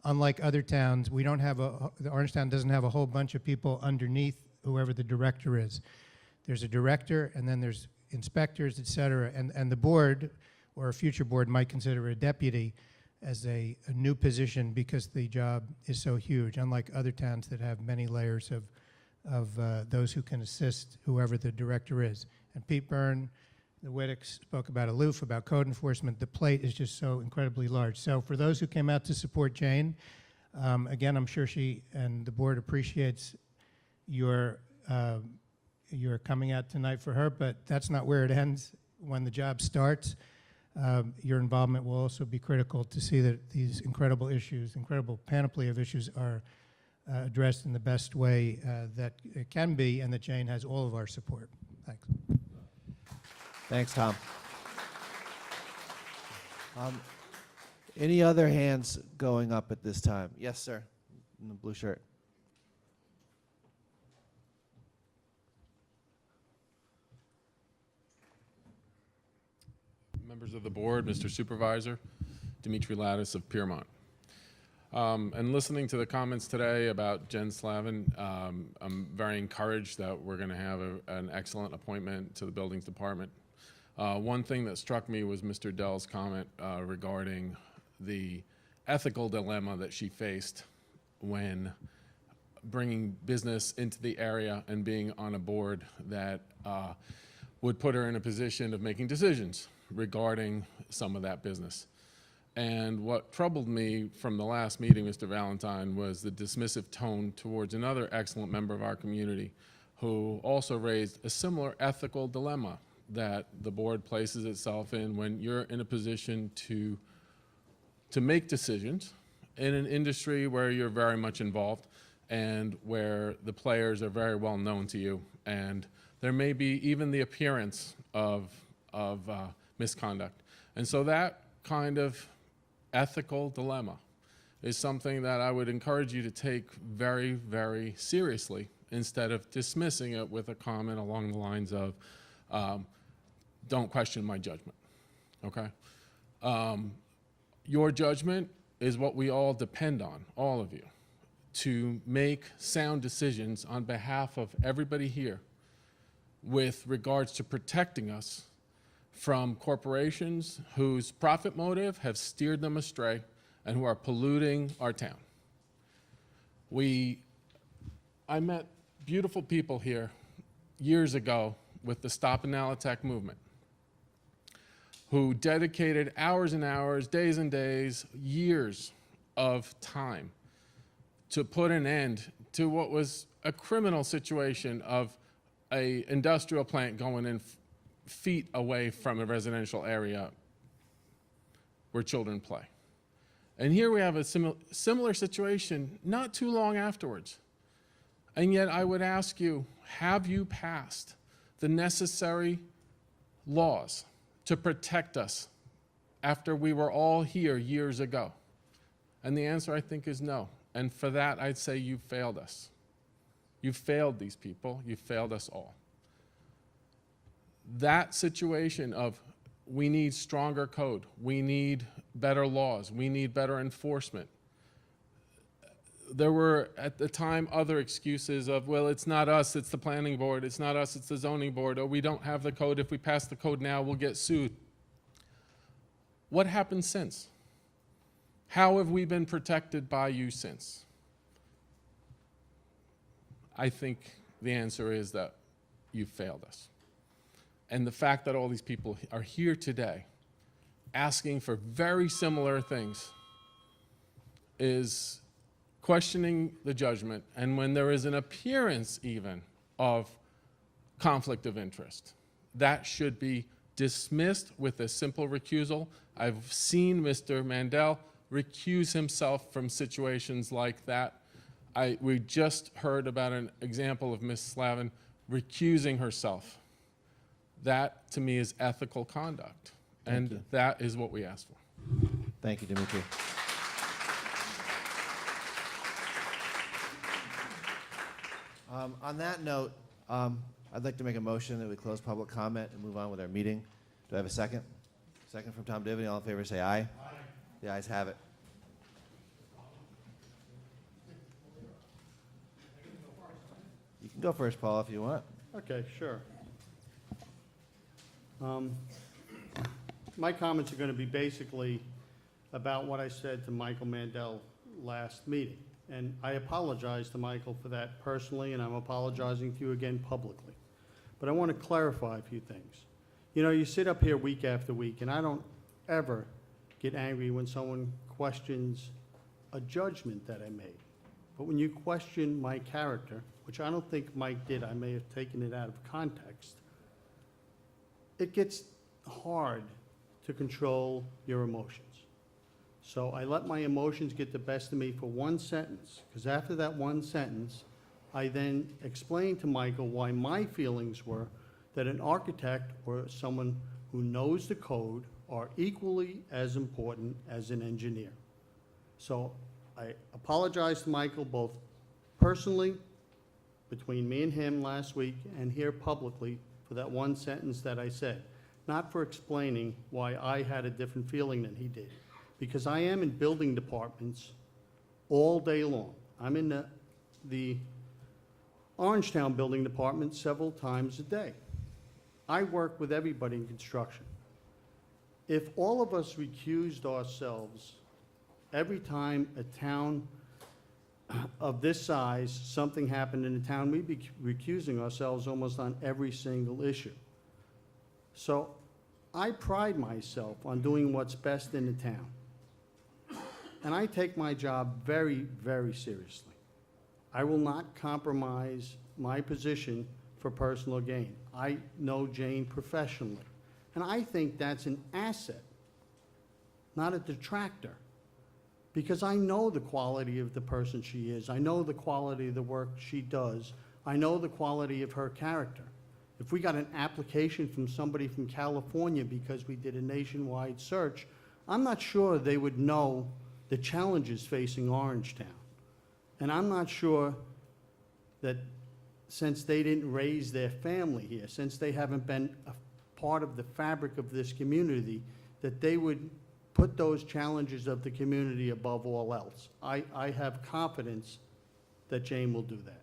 unlike other towns, we don't have Orangetown doesn't have a whole bunch of people underneath whoever the director is. There's a director, and then there's inspectors, et cetera, and the board, or a future board, might consider a deputy as a new position because the job is so huge, unlike other towns that have many layers of those who can assist whoever the director is. And Pete Byrne, the Whitticks spoke about aloof, about code enforcement. The plate is just so incredibly large. So for those who came out to support Jane, again, I'm sure she and the board appreciates your coming out tonight for her, but that's not where it ends. When the job starts, your involvement will also be critical to see that these incredible issues, incredible panoply of issues are addressed in the best way that it can be, and that Jane has all of our support. Thanks. Thanks, Tom. Any other hands going up at this time? Yes, sir, in the blue shirt. Members of the board, Mr. Supervisor, Dimitri Lattis of Piermont. And listening to the comments today about Jen Slavin, I'm very encouraged that we're going to have an excellent appointment to the buildings department. One thing that struck me was Mr. Dell's comment regarding the ethical dilemma that she faced when bringing business into the area and being on a board that would put her in a position of making decisions regarding some of that business. And what troubled me from the last meeting, Mr. Valentine, was the dismissive tone towards another excellent member of our community who also raised a similar ethical dilemma that the board places itself in when you're in a position to make decisions in an industry where you're very much involved and where the players are very well known to you, and there may be even the appearance of misconduct. And so that kind of ethical dilemma is something that I would encourage you to take very, very seriously instead of dismissing it with a comment along the lines of, don't question my judgment, okay? Your judgment is what we all depend on, all of you, to make sound decisions on behalf of everybody here with regards to protecting us from corporations whose profit motive have steered them astray and who are polluting our town. I met beautiful people here years ago with the Stop Analytech movement who dedicated hours and hours, days and days, years of time to put an end to what was a criminal situation of an industrial plant going in feet away from a residential area where children play. And here we have a similar situation not too long afterwards. And yet I would ask you, have you passed the necessary laws to protect us after we were all here years ago? And the answer, I think, is no. And for that, I'd say you failed us. You failed these people. You failed us all. That situation of we need stronger code, we need better laws, we need better enforcement. There were, at the time, other excuses of, well, it's not us, it's the planning board, it's not us, it's the zoning board, or we don't have the code, if we pass the code now, we'll get sued. What happened since? How have we been protected by you since? I think the answer is that you failed us. And the fact that all these people are here today asking for very similar things is questioning the judgment, and when there is an appearance even of conflict of interest, that should be dismissed with a simple recusal. I've seen Mr. Mandel recuse himself from situations like that We just heard about an example of Ms. Slavin recusing herself. That, to me, is ethical conduct. Thank And you. that is what we asked for. Thank you, Dimitri. On that note, I'd like to make a motion that we close public comment and move on with our meeting. Do I have a second? Second from Tom Divney. All in favor, say aye. Aye. The ayes have it. You can go first, Paul, if you want. Okay, sure. My comments are going to be basically about what I said to Michael Mandel last meeting. And I apologize to Michael for that personally, and I'm apologizing to you again publicly. But I want to clarify a few things. You know, you sit up here week after week, and I don't ever get angry when someone questions a judgment that I made. But when you question my character, which I don't think Mike did, I may have taken it out of context, it gets hard to control your emotions. So I let my emotions get the best of me for one sentence, because after that one sentence, I then explained to Michael why my feelings were that an architect or someone who knows the code are equally as important as an engineer. So I apologize to Michael both personally, between me and him last week, and here publicly for that one sentence that I said, not for explaining why I had a different feeling than he did. Because I am in building departments all day long. I'm in the Orangetown building department several times a day. I work with everybody in construction. If all of us recused ourselves every time a town of this size, something happened in the town, we'd be recusing ourselves almost on every single issue. So I pride myself on doing what's best in the town. And I take my job very, very seriously. I will not compromise my position for personal gain. I know Jane professionally. And I think that's an asset, not a detractor. Because I know the quality of the person she is. I know the quality of the work she does. I know the quality of her character. If we got an application from somebody from California because we did a nationwide search, I'm not sure they would know the challenges facing Orangetown. And I'm not sure that since they didn't raise their family here, since they haven't been a part of the fabric of this community, that they would put those challenges of the community above all else. I have confidence that Jane will do that.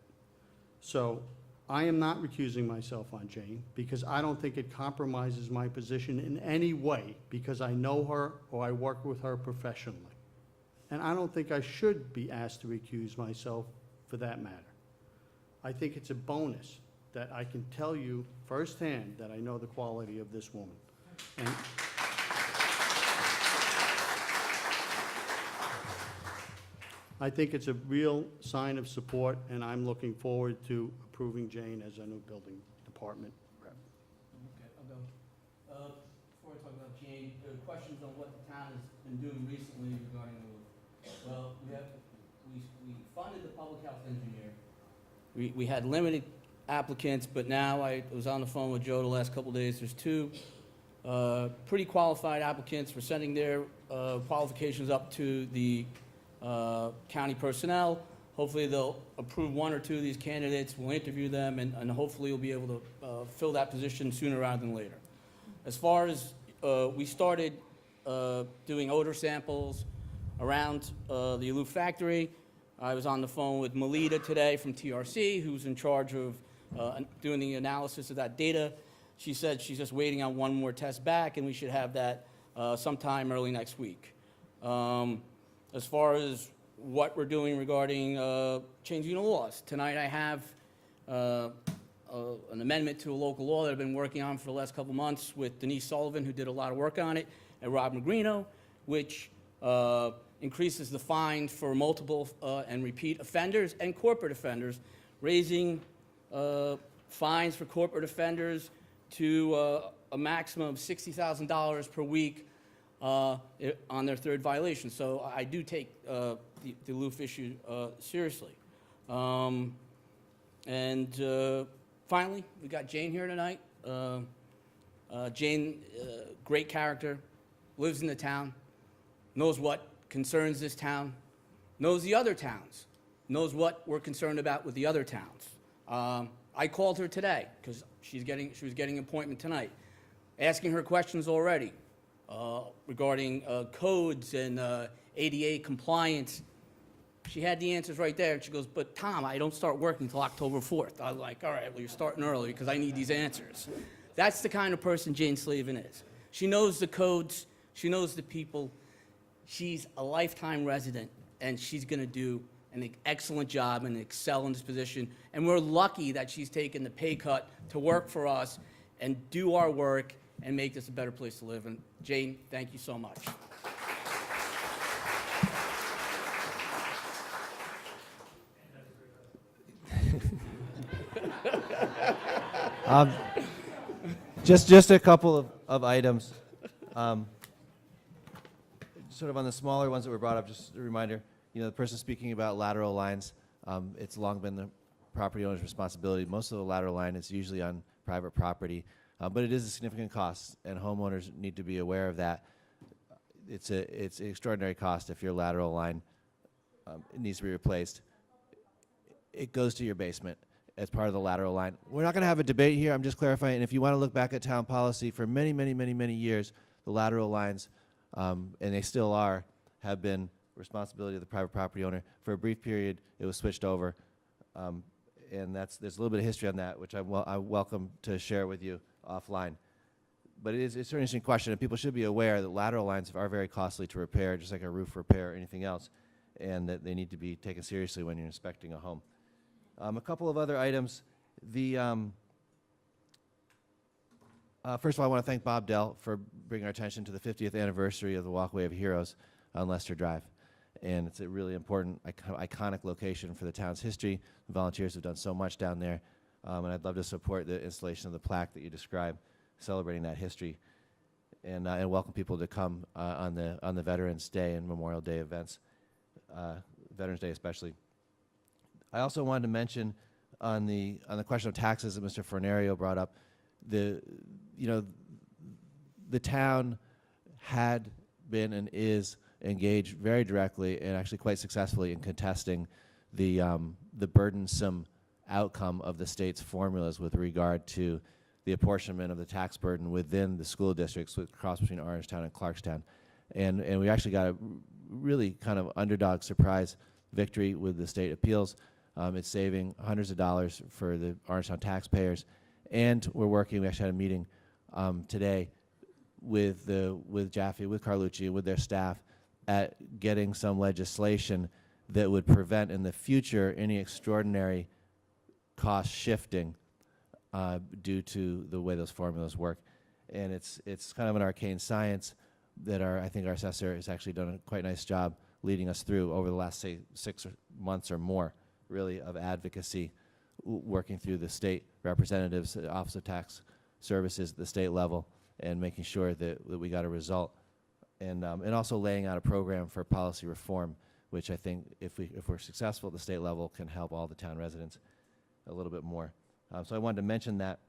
So I am not recusing myself on Jane because I don't think it compromises my position in any way because I know her or I work with her professionally. And I don't think I should be asked to recuse myself for that matter. I think it's a bonus that I can tell you firsthand that I know the quality of this woman. And I think it's a real sign of support, and I'm looking forward to approving Jane as our new building department rep. Okay, I'll go. Before I talk about Jane, questions on what the town has been doing recently regarding the roof. Well, we funded the public health engineer. We had limited applicants, but now I was on the phone with Joe the last couple of days. There's two pretty qualified applicants. We're sending their qualifications up to the county personnel. Hopefully they'll approve one or two of these candidates. We'll interview them, and hopefully we'll be able to fill that position sooner rather than later. As far as we started doing odor samples around the Aloof factory. I was on the phone with Melita today from TRC, who's in charge of doing the analysis of that data. She said she's just waiting on one more test back, and we should have that sometime early next week. As far as what we're doing regarding changing the laws, tonight I have an amendment to a local law that I've been working on for the last couple months with Denise Sullivan, who did a lot of work on it, and Rob Magrino, which increases the fine for multiple and repeat offenders and corporate offenders, raising fines for corporate offenders to a maximum of $60,000 per week on their third violation. So I do take the Aloof issue seriously. And finally, we got Jane here tonight. Jane, great character, lives in the town, knows what concerns this town, knows the other towns, knows what we're concerned about with the other towns. I called her today because she was getting an appointment tonight, asking her questions already regarding codes and ADA compliance. She had the answers right there, and she goes, but Tom, I don't start working until October 4th. I was like, all right, well, you're starting early because I need these answers. That's the kind of person Jane Slavin is. She knows the codes, she knows the people. She's a lifetime resident, and she's gonna do an excellent job and excel in this position. And we're lucky that she's taken the pay cut to work for us and do our work and make this a better place to live. And Jane, thank you so much. Just a couple of items. Sort of on the smaller ones that were brought up, just a reminder, the person speaking about lateral lines, it's long been the property owner's responsibility. Most of the lateral line is usually on private property, but it is a significant cost, and homeowners need to be aware of that. It's an extraordinary cost if your lateral line needs to be replaced. It goes to your basement as part of the lateral line. We're not going to have a debate here. I'm just clarifying. And if you want to look back at town policy, for many, many, many, many years, the lateral lines, and they still are, have been responsibility of the private property owner. For a brief period, it was switched over, and there's a little bit of history on that, which I welcome to share with you offline. But it's an interesting question, and people should be aware that lateral lines are very costly to repair, just like a roof repair or anything else, and that they need to be taken seriously when you're inspecting a home. A couple of other items. First of all, I want to thank Bob Dell for bringing our attention to the 50th anniversary of the Walkway of Heroes on Leicester Drive. And it's a really important, iconic location for the town's history. The volunteers have done so much down there, and I'd love to support the installation of the plaque that you described, celebrating that history, and welcome people to come on the Veterans Day and Memorial Day events, Veterans Day especially. I also wanted to mention on the question of taxes that Mr. Fornario brought up, the town had been and is engaged very directly and actually quite successfully in contesting the burdensome outcome of the state's formulas with regard to the apportionment of the tax burden within the school districts across between Orangetown and Clarkstown. And we actually got a really kind of underdog surprise victory with the state appeals. It's saving hundreds of dollars for the Orangetown taxpayers. And we're working, we actually had a meeting today with Jaffe, with Carlucci, with their staff at getting some legislation that would prevent in the future any extraordinary cost shifting due to the way those formulas work. And it's kind of an arcane science that I think our assessor has actually done a quite nice job leading us through over the last, say, 6 months or more, really, of advocacy, working through the state representatives, the Office of Tax Services at the state level, and making sure that we got a result. And also laying out a program for policy reform, which I think if we're successful at the state level can help all the town residents a little bit more. So I wanted to mention that.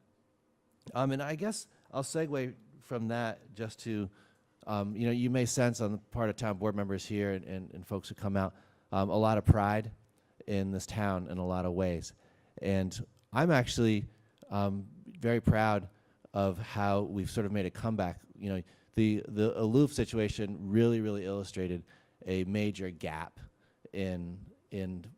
And I guess I'll segue from that just to, you may sense on the part of town board members here and folks who come out, a lot of pride in this town in a lot of ways. And I'm actually very proud of how we've sort of made a comeback. The aloof situation really, really illustrated a major gap in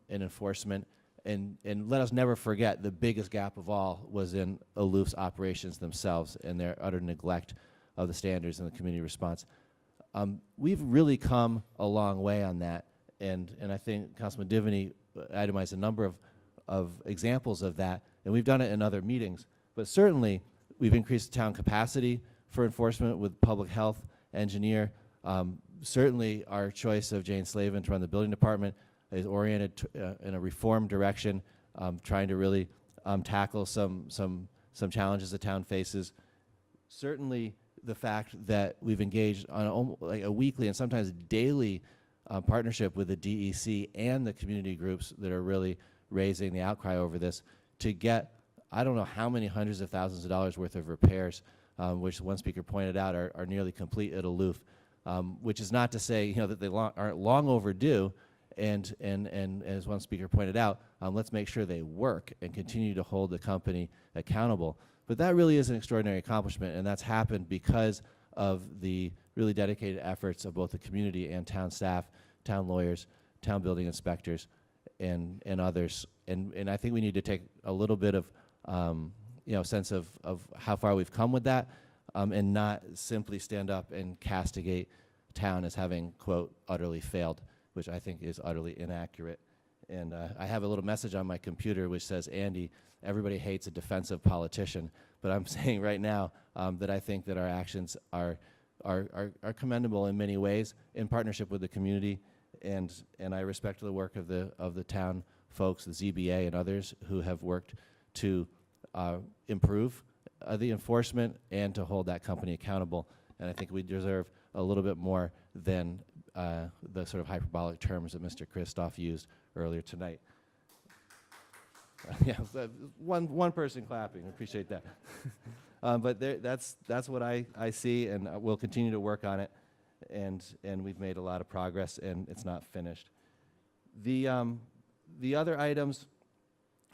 enforcement. And let us never forget the biggest gap of all was in aloof's operations themselves and their utter neglect of the standards and the community response. We've really come a long way on that, and I think Councilman Divany itemized a number of examples of that, and we've done it in other meetings. But certainly, we've increased town capacity for enforcement with public health engineer. Certainly, our choice of Jane Slavin to run the building department is oriented in a reform direction, trying to really tackle some challenges the town faces. Certainly, the fact that we've engaged on a weekly and sometimes daily partnership with the DEC and the community groups that are really raising the outcry over this, to get, I don't know how many hundreds of thousands of dollars worth of repairs, which one speaker pointed out are nearly complete at Aloof, which is not to say that they aren't long overdue, and as one speaker pointed out, let's make sure they work and continue to hold the company accountable. But that really is an extraordinary accomplishment, and that's happened because of the really dedicated efforts of both the community and town staff, town lawyers, town building inspectors, and others. And I think we need to take a little bit of sense of how far we've come with that, and not simply stand up and castigate town as having, quote, utterly failed, which I think is utterly inaccurate. And I have a little message on my computer which says, Andy, everybody hates a defensive politician, but I'm saying right now that I think that our actions are commendable in many ways in partnership with the community, and I respect the work of the town folks, the ZBA and others who have worked to improve the enforcement and to hold that company accountable. And I think we deserve a little bit more than the sort of hyperbolic terms that Mr. Christoph used earlier tonight. Yeah, one person clapping. I appreciate that. But that's what I see, and we'll continue to work on it. And we've made a lot of progress, and it's not finished. The other items,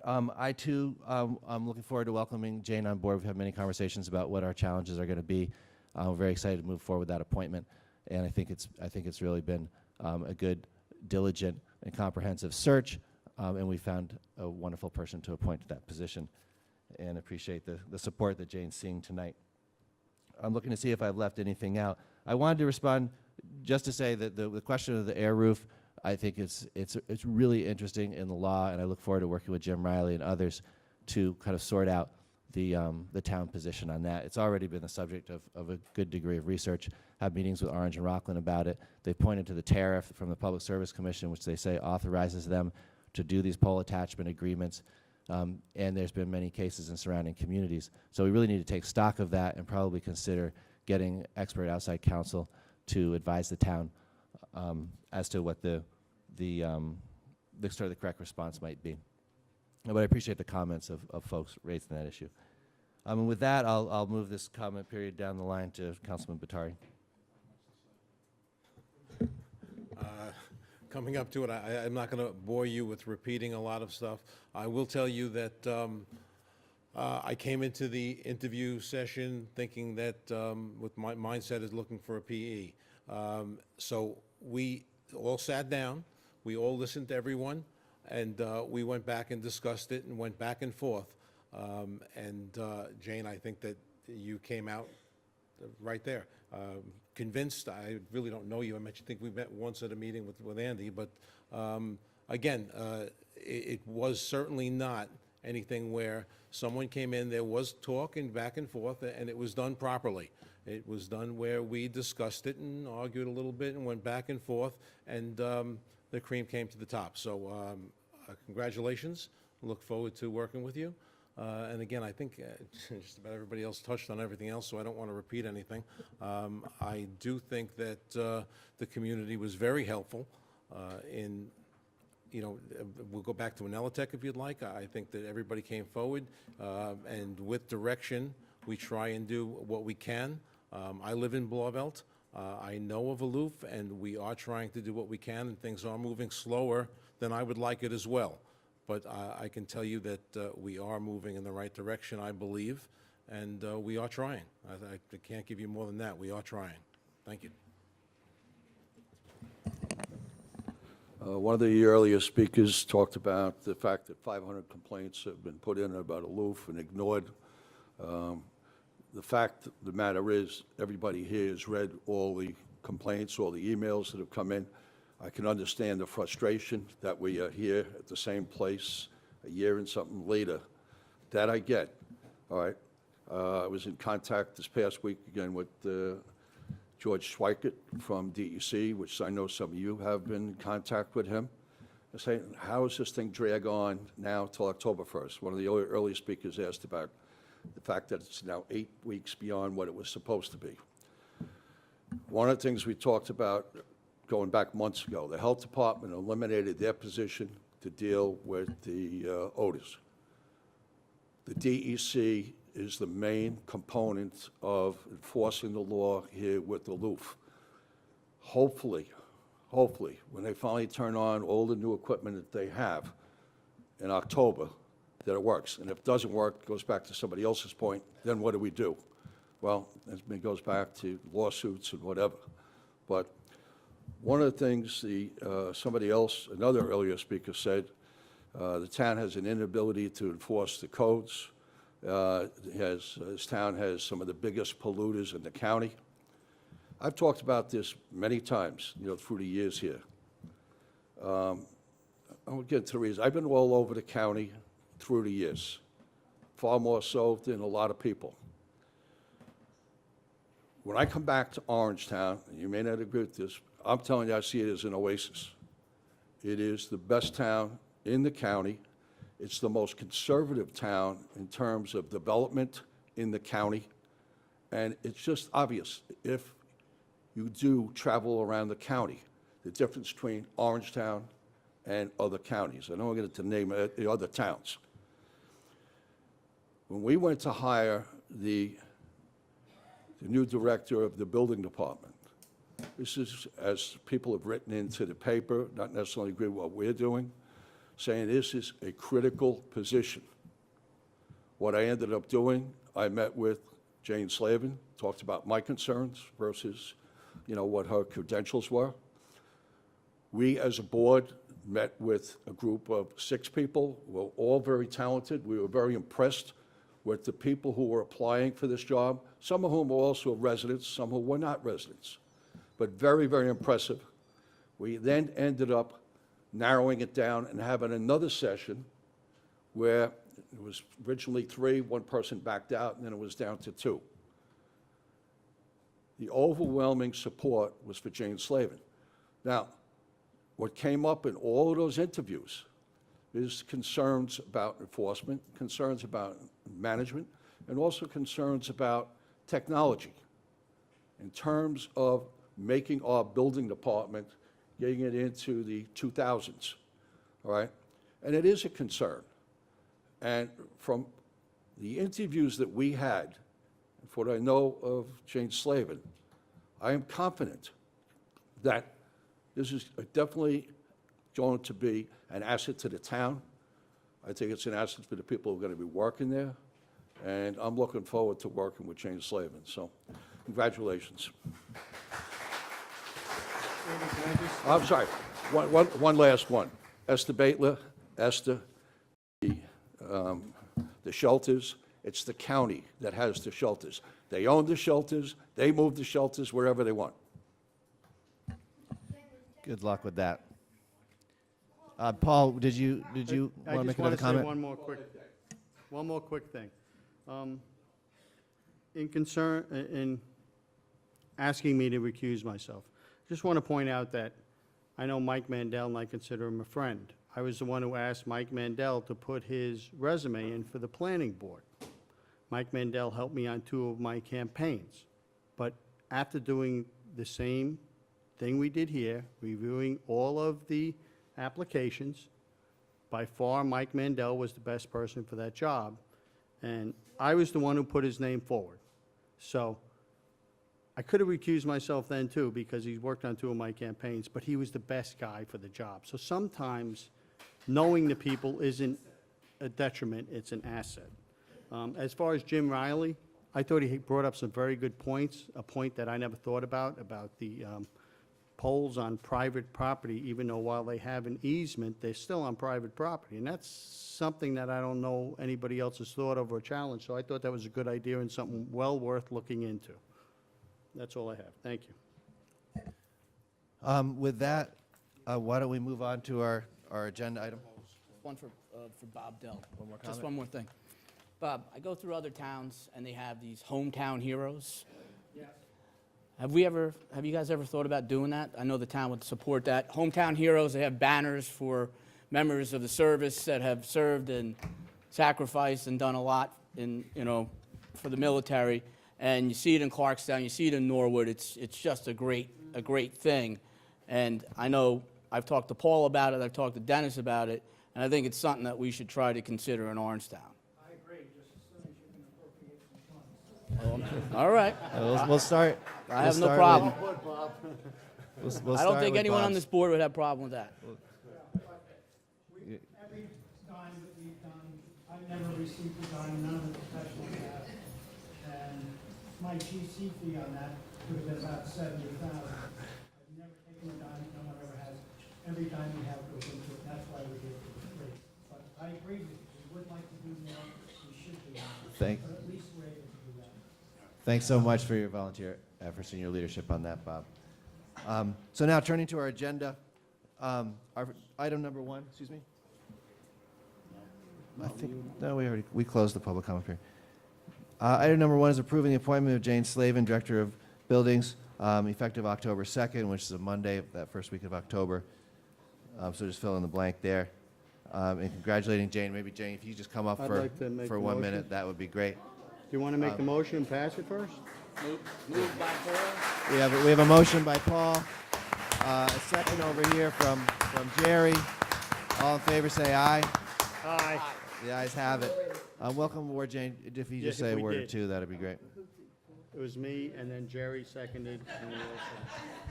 I too, I'm looking forward to welcoming Jane on board. We've had many conversations about what our challenges are going to be. I'm very excited to move forward with that appointment, and I think it's really been a good, diligent, and comprehensive search, and we found a wonderful person to appoint to that position, and appreciate the support that Jane's seeing tonight. I'm looking to see if I've left anything out. I wanted to respond just to say that the question of the air roof, I think it's really interesting in the law, and I look forward to working with Jim Riley and others to kind of sort out the town position on that. It's already been the subject of a good degree of research. Had meetings with Orange and Rockland about it. They pointed to the tariff from the Public Service Commission, which they say authorizes them to do these pole attachment agreements, and there's been many cases in surrounding communities. So we really need to take stock of that and probably consider getting expert outside counsel to advise the town as to what the correct response might be. But I appreciate the comments of folks raising that issue. And with that, I'll move this comment period down the line to Councilman Batari. Coming up to it, I'm not going to bore you with repeating a lot of stuff. I will tell you that I came into the interview session thinking that with my mindset is looking for a PE. So we all sat down, we all listened to everyone, and we went back and discussed it and went back and forth. Jane, I think that you came out right there. Convinced. I really don't know you. I think we met once at a meeting with Andy, but again, it was certainly not anything where someone came in, there was talk and back and forth, and it was done properly. It was done where we discussed it and argued a little bit and went back and forth, and the cream came to the top. So congratulations. Look forward to working with you. And again, I think just about everybody else touched on everything else, so I don't want to repeat anything. I do think that the community was very helpful in, we'll go back to Anelitech if you'd like. I think that everybody came forward, and with direction, we try and do what we can. I live in Blauvelt. I know of Aloof, and we are trying to do what we can, and things are moving slower than I would like it as well. But I can tell you that we are moving in the right direction, I believe, and we are trying. I can't give you more than that. We are trying. Thank you. One of the earlier speakers talked about the fact that 500 complaints have been put in about Aloof and ignored. The fact of the matter is, everybody here has read all the complaints, all the emails that have come in. I can understand the frustration that we are here at the same place a year and something later. That I get, all right? I was in contact this past week again with George Schweikert from DEC, which I know some of you have been in contact with him. I say, how does this thing drag on now till October 1st? One of the earlier speakers asked about the fact that it's now 8 weeks beyond what it was supposed to be. One of the things we talked about going back months ago, the health department eliminated their position to deal with the odors. The DEC is the main component of enforcing the law here with the LUF. Hopefully, when they finally turn on all the new equipment that they have in October, that it works. And if it doesn't work, it goes back to somebody else's point, then what do we do? Well, it goes back to lawsuits and whatever. But one of the things somebody else, another earlier speaker said, the town has an inability to enforce the codes. This town has some of the biggest polluters in the county. I've talked about this many times, through the years here. I'll get to the reason. I've been all over the county through the years, far more so than a lot of people. When I come back to Orangetown, and you may not agree with this, I'm telling you, I see it as an oasis. It is the best town in the county. It's the most conservative town in terms of development in the county. And it's just obvious if you do travel around the county, the difference between Orangetown and other counties. I don't want to get into the name of the other towns. When we went to hire the new director of the building department, this is, as people have written into the paper, not necessarily agree with what we're doing, saying this is a critical position. What I ended up doing, I met with Jane Slavin, talked about my concerns versus, what her credentials were. We, as a board, met with a group of 6 people. We're all very talented. We were very impressed with the people who were applying for this job, some of whom were also residents, some who were not residents, but very, very impressive. We then ended up narrowing it down and having another session where it was originally 3, one person backed out, and then it was down to 2. The overwhelming support was for Jane Slavin. Now, what came up in all of those interviews is concerns about enforcement, concerns about management, and also concerns about technology in terms of making our building department, getting it into the 2000s, all right? And it is a concern. And from the interviews that we had, and from what I know of Jane Slavin, I am confident that this is definitely going to be an asset to the town. I think it's an asset for the people who are going to be working there. And I'm looking forward to working with Jane Slavin. So, congratulations. I'm sorry, one last one. Esther Baitler, Esther, the shelters, it's the county that has the shelters. They own the shelters, they move the shelters wherever they want. Good luck with that. Paul, did you I want to just make want another to say comment? one more quick thing. In asking me to recuse myself, just want to point out that I know Mike Mandel and I consider him a friend. I was the one who asked Mike Mandel to put his resume in for the planning board. Mike Mandel helped me on 2 of my campaigns. But after doing the same thing we did here, reviewing all of the applications, by far Mike Mandel was the best person for that job. And I was the one who put his name forward. So I could have recused myself then too, because he's worked on 2 of my campaigns, but he was the best guy for the job. So sometimes knowing the people isn't a detriment, it's an asset. As far as Jim Riley, I thought he brought up some very good points, a point that I never thought about the poles on private property, even though while they have an easement, they're still on private property. And that's something that I don't know anybody else has thought of or challenged. So I thought that was a good idea and something well worth looking into. That's all I have. Thank you. With that, why don't we move on to our agenda item? One for Bob Dell. One more Just comment? one more thing. Bob, I go through other towns and they have these hometown heroes. Yes. Have you guys ever thought about doing that? I know the town would support that. Hometown heroes, they have banners for members of the service that have served and sacrificed and done a lot for the military. And you see it in Clarkstown, you see it in Norwood. It's just a great thing. And I know I've talked to Paul about it, I've talked to Dennis about it, and I think it's something that we should try to consider in Orangetown. I agree, just as soon as you can appropriate some funds. All right. We'll start. I have we'll no start problem. We'll I don't start think with anyone on Bob's. this board would have a problem with that. Every dime that we've done, I've never received a dime, none of the professionals have. And my GC fee on that would have been about $70,000. I've never taken a dime, no one ever has. Every dime we have goes into it, that's why we do it for free. But I agree with you, we would like to do more, we should do more. But at least we're able to do that. Thanks so much for your volunteer efforts and your leadership on that, Bob. So now turning to our agenda, our item number 1, excuse me? I think, no, we closed the public comment period. Item number 1 is approving the appointment of Jane Slavin, Director of Buildings, effective October 2nd, which is a Monday, that first week of October. So just fill in the blank there. And congratulating Jane. Maybe Jane, if you just come up I'd for, like to make for a 1 motion. minute, that would be great. Do you want to make the motion and pass it first? Moved by Paul. We have a motion by Paul, a second over here from Jerry. All in favor, say aye. Aye. The ayes have it. Welcome aboard, Jane. If you just Yeah, say a we word or did. two, that'd be great. It was me, and then Jerry seconded, and we all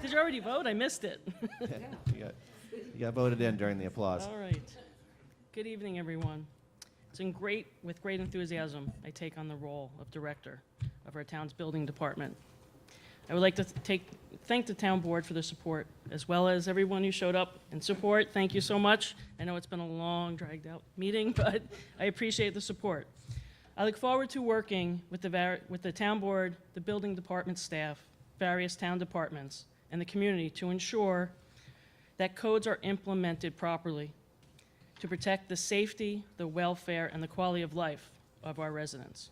Did you already vote? I missed it. You got voted in during the applause. All right. Good evening, everyone. It's with great enthusiasm I take on the role of director of our town's building department. I would like to thank the town board for their support, as well as everyone who showed up in support. Thank you so much. I know it's been a long, dragged-out meeting, but I appreciate the support. I look forward to working with the town board, the building department staff, various town departments, and the community to ensure that codes are implemented properly to protect the safety, the welfare, and the quality of life of our residents.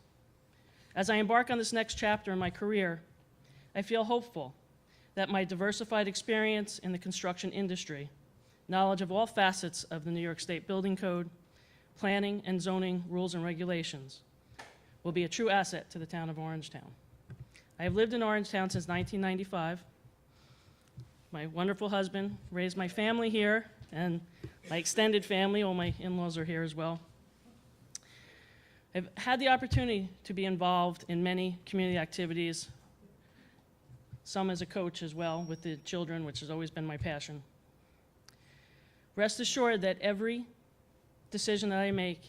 As I embark on this next chapter in my career, I feel hopeful that my diversified experience in the construction industry, knowledge of all facets of the New York State Building Code, planning and zoning rules and regulations, will be a true asset to the town of Orangetown. I have lived in Orangetown since 1995. My wonderful husband raised my family here, and my extended family, all my in-laws are here as well. I've had the opportunity to be involved in many community activities, some as a coach as well with the children, which has always been my passion. Rest assured that every decision that I make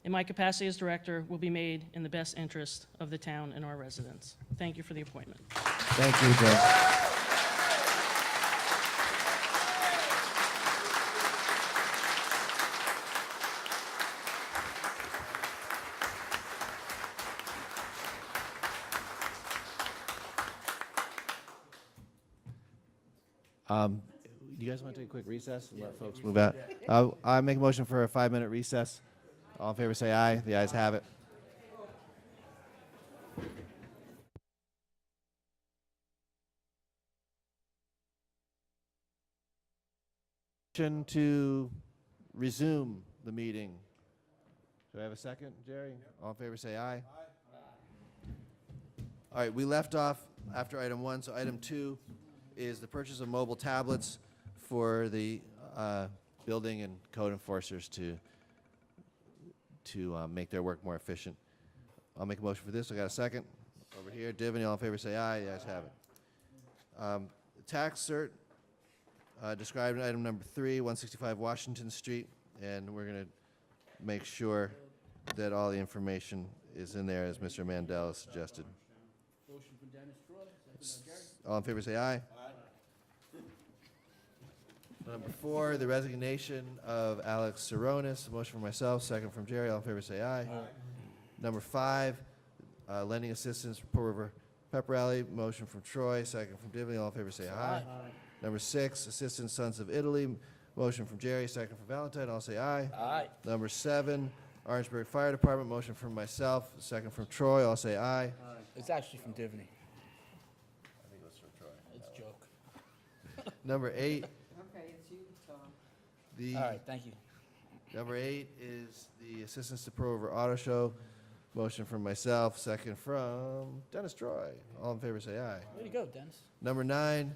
in my capacity as director will be made in the best interest of the town and our residents. Thank you for the appointment. Thank you, Jane. You guys want to take a quick recess and let folks move out? I make a motion for a 5-minute recess. All in favor, say aye. The ayes have it. Motion to resume the meeting. Do I have a second, Jerry? All in favor, say aye. All right, we left off after item 1, so item 2 is the purchase of mobile tablets for the building and code enforcers to make their work more efficient. I'll make a motion for this. I got a second. Over here, Divany, all in favor, say aye. The ayes have it. Tax cert, described in item number 3, 165 Washington Street, and we're going to make sure that all the information is in there as Mr. Mandel has suggested. Motion for Dennis Troy, second by Jerry. All in favor, say aye. Number 4, the resignation of Alex Saronis. Motion from myself, second from Jerry. All in favor, say aye. Number 5, lending assistance for Pearl River Pep Rally. Motion from Troy, second from Divney. All in favor, say aye. Number 6, Assistant Sons of Italy. Motion from Jerry, second from Valentine. All say aye. Aye. Number 7, Orangeburg Fire Department. Motion from myself, second from Troy. All say aye. It's actually from Divney. I think it was from Troy. It's a joke. Number 8. Okay, it's you, Tom. The All right, thank you. Number 8 is the Assistance to Pro River Auto Show. Motion from myself, second from Dennis Troy. All in favor, say aye. Way to go, Dennis. Number 9,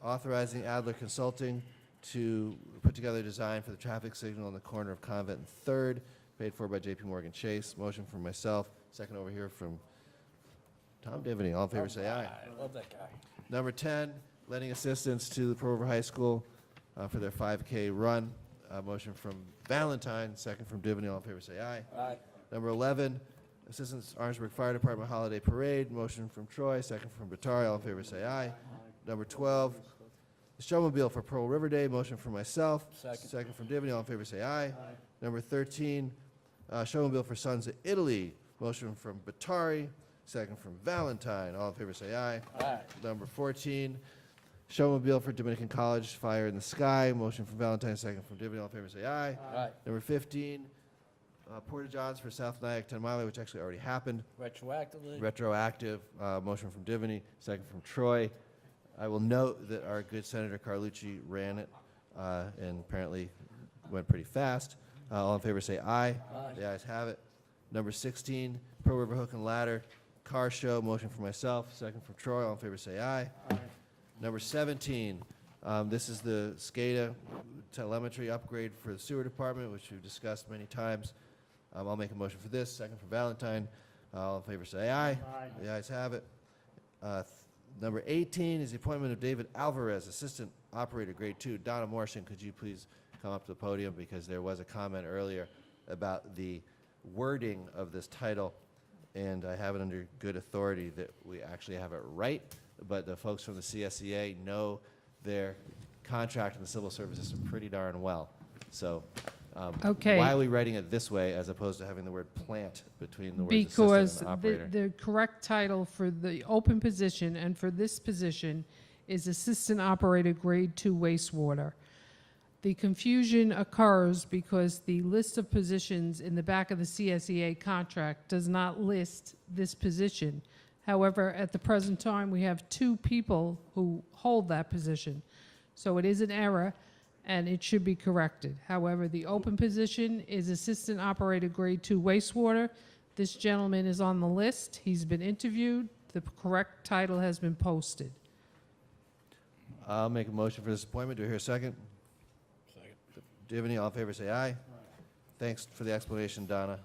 authorizing Adler Consulting to put together a design for the traffic signal on the corner of Convent and Third, paid for by J.P. Morgan Chase. Motion from myself, second over here from Tom Divney. All in favor, say aye. I love that guy. Number 10, lending assistance to the Pearl River High School for their 5K run. Motion from Valentine, second from Divney. All in favor, say aye. Aye. Number 11, Assistance Orangeburg Fire Department Holiday Parade. Motion from Troy, second from Batari. All in favor, say aye. Number 12, the Showmobile for Pearl River Day. Motion from myself, second from Divney. All in favor, say aye. Number 13, Showmobile for Sons of Italy. Motion from Batari, second from Valentine. All in favor, say aye. Aye. Number 14, Showmobile for Dominican College, Fire in the Sky. Motion from Valentine, second from Divney. All in favor, say aye. Aye. Number 15, Porta Johns for South Nyack 10 Mile, which actually already happened. Retroactively. Retroactive. Motion from Divney, second from Troy. I will note that our good Senator Carlucci ran it and apparently went pretty fast. All in favor, say aye. Aye. The ayes have it. Number 16, Pearl River Hook and Ladder Car Show. Motion from myself, second from Troy. All in favor, say aye. Aye. Number 17, this is the SCADA telemetry upgrade for the sewer department, which we've discussed many times. I'll make a motion for this, second from Valentine. All in favor, say aye. Aye. The ayes have it. Number 18 is the appointment of David Alvarez, Assistant Operator, Grade 2. Donna Morrison, could you please come up to the podium, because there was a comment earlier about the wording of this title, and I have it under good authority that we actually have it right, but the folks from the CSEA know their contract in the civil service system pretty darn well. So Okay. why are we writing it this way as opposed to having the word plant between the words Because assistant and operator? the correct title for the open position and for this position is Assistant Operator Grade 2 Wastewater. The confusion occurs because the list of positions in the back of the CSEA contract does not list this position. However, at the present time, we have 2 people who hold that position. So it is an error, and it should be corrected. However, the open position is Assistant Operator Grade 2 Wastewater. This gentleman is on the list. He's been interviewed. The correct title has been posted. I'll make a motion for this appointment. Do I hear a second? Second. Divney, all in favor, say aye. Thanks for the explanation, Donna.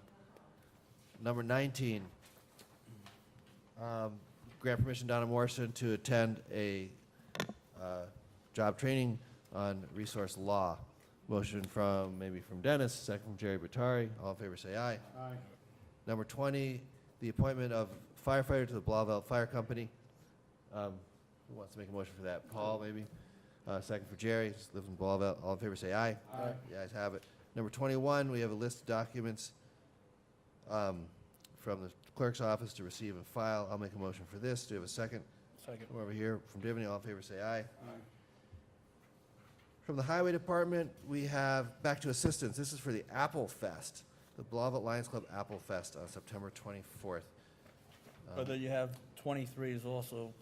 Number 19, grant permission Donna Morrison to attend a job training on resource law. Motion from, maybe from Dennis, second from Jerry Batari. All in favor, say aye. Aye. Number 20, the appointment of firefighter to the Blauvelt Fire Company. Who wants to make a motion for that? Paul, maybe? Second for Jerry, just lives in Blauvelt. All in favor, say aye. Aye. The ayes have it. Number 21, we have a list of documents from the clerk's office to receive and file. I'll make a motion for this. Do you have a second? Second. Come over here from Divney. All in favor, say aye. From the Highway Department, we have back to assistance. This is for the Apple Fest, the Blauvelt Lions Club Apple Fest on September 24th. But then you have 23 is also,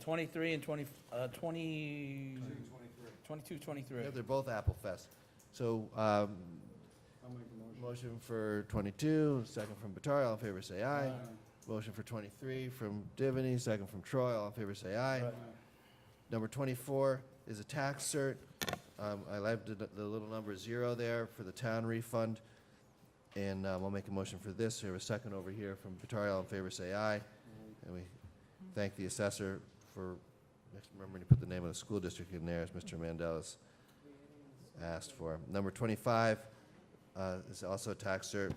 23 and 22, 23. Yeah, they're both Apple Fest. So, motion for 22, second from Batari. All in favor, say aye. Motion for 23 from Divney, second from Troy. All in favor, say aye. Number 24 is a tax cert. I left the little number 0 there for the town refund. And I'll make a motion for this. We have a second over here from Batari. All in favor, say aye. And we thank the assessor for remembering to put the name of the school district in there, as Mr. Mandel has asked for. Number 25 is also a tax cert,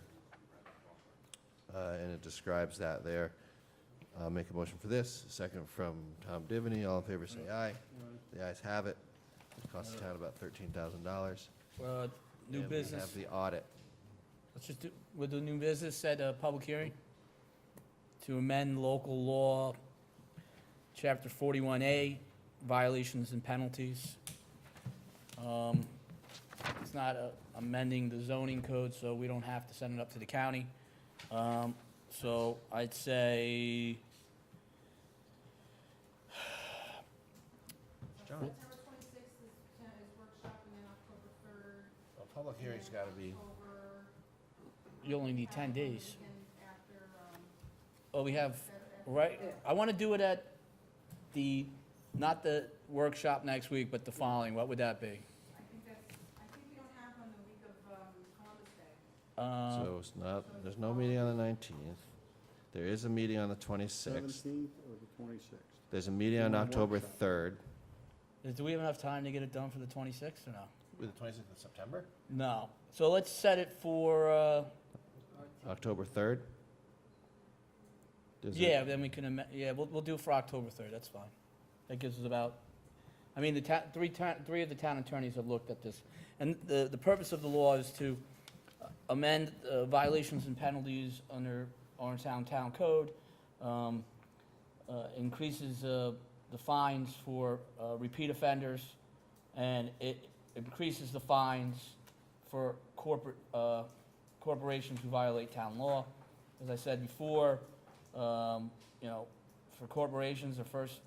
and it describes that there. I'll make a motion for this. Second from Tom Divney. All in favor, say aye. The ayes have it. It costs the town about $13,000. New And business. we have the audit. Let's just do, with the new business, set a public hearing to amend local law, Chapter 41A, violations and penalties. It's not amending the zoning code, so we don't have to send it up to the county. So I'd say, John? A public hearing's got to be. you only need 10 days. Oh, we have, right, I want to do it at the not the workshop next week, but the following, what would that be? I think we don't have on the week of Columbus Day. So it's not, there's no meeting on the 19th. There is a meeting on the 26th. 17th or the 26th? There's a meeting on October 3rd. Do we have enough time to get it done for the 26th or no? With the 26th of September? No. So let's set it for, October 3rd? Does it- yeah, then we can, yeah, we'll do it for October 3rd, that's fine. That gives us about, I mean, three of the town attorneys have looked at this. And the purpose of the law is to amend violations and penalties under Orangetown Town Code, increases the fines for repeat offenders, and it increases the fines for corporations who violate town law. As I said before, you know, for corporations, the first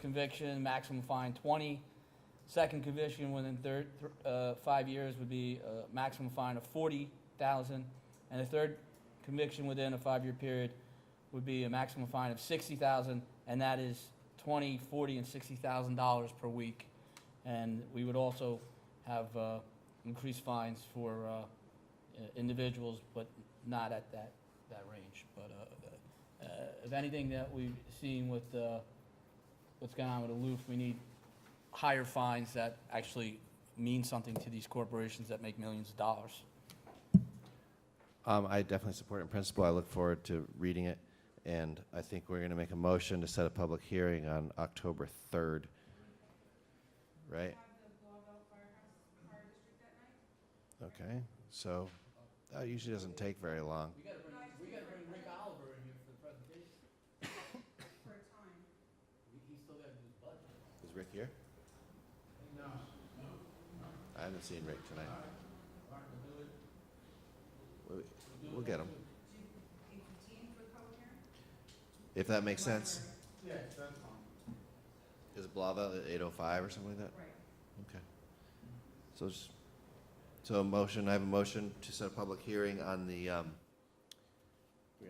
conviction, maximum fine 20. Second conviction within 5 years would be a maximum fine of 40,000, and the third conviction within a 5-year period would be a maximum fine of 60,000, and that is $20,000, $40,000, and $60,000 per week. And we would also have increased fines for individuals, but not at that range. But if anything that we've seen with what's going on with Aloof, we need higher fines that actually mean something to these corporations that make millions of dollars. I definitely support it in principle. I look forward to reading it, and I think we're going to make a motion to set a public hearing on October 3rd. Right? Okay, so that usually doesn't take very long. We gotta bring Rick Oliver in here for the presentation. For a time. He's still gotta do his budget. Is Rick here? No. I haven't seen Rick tonight. We'll get him. If that makes sense. Yes, that's fine. Is Blauvelt at 8:05 or something like that? Right. Okay. So a motion, I have a motion to set a public hearing on the, we have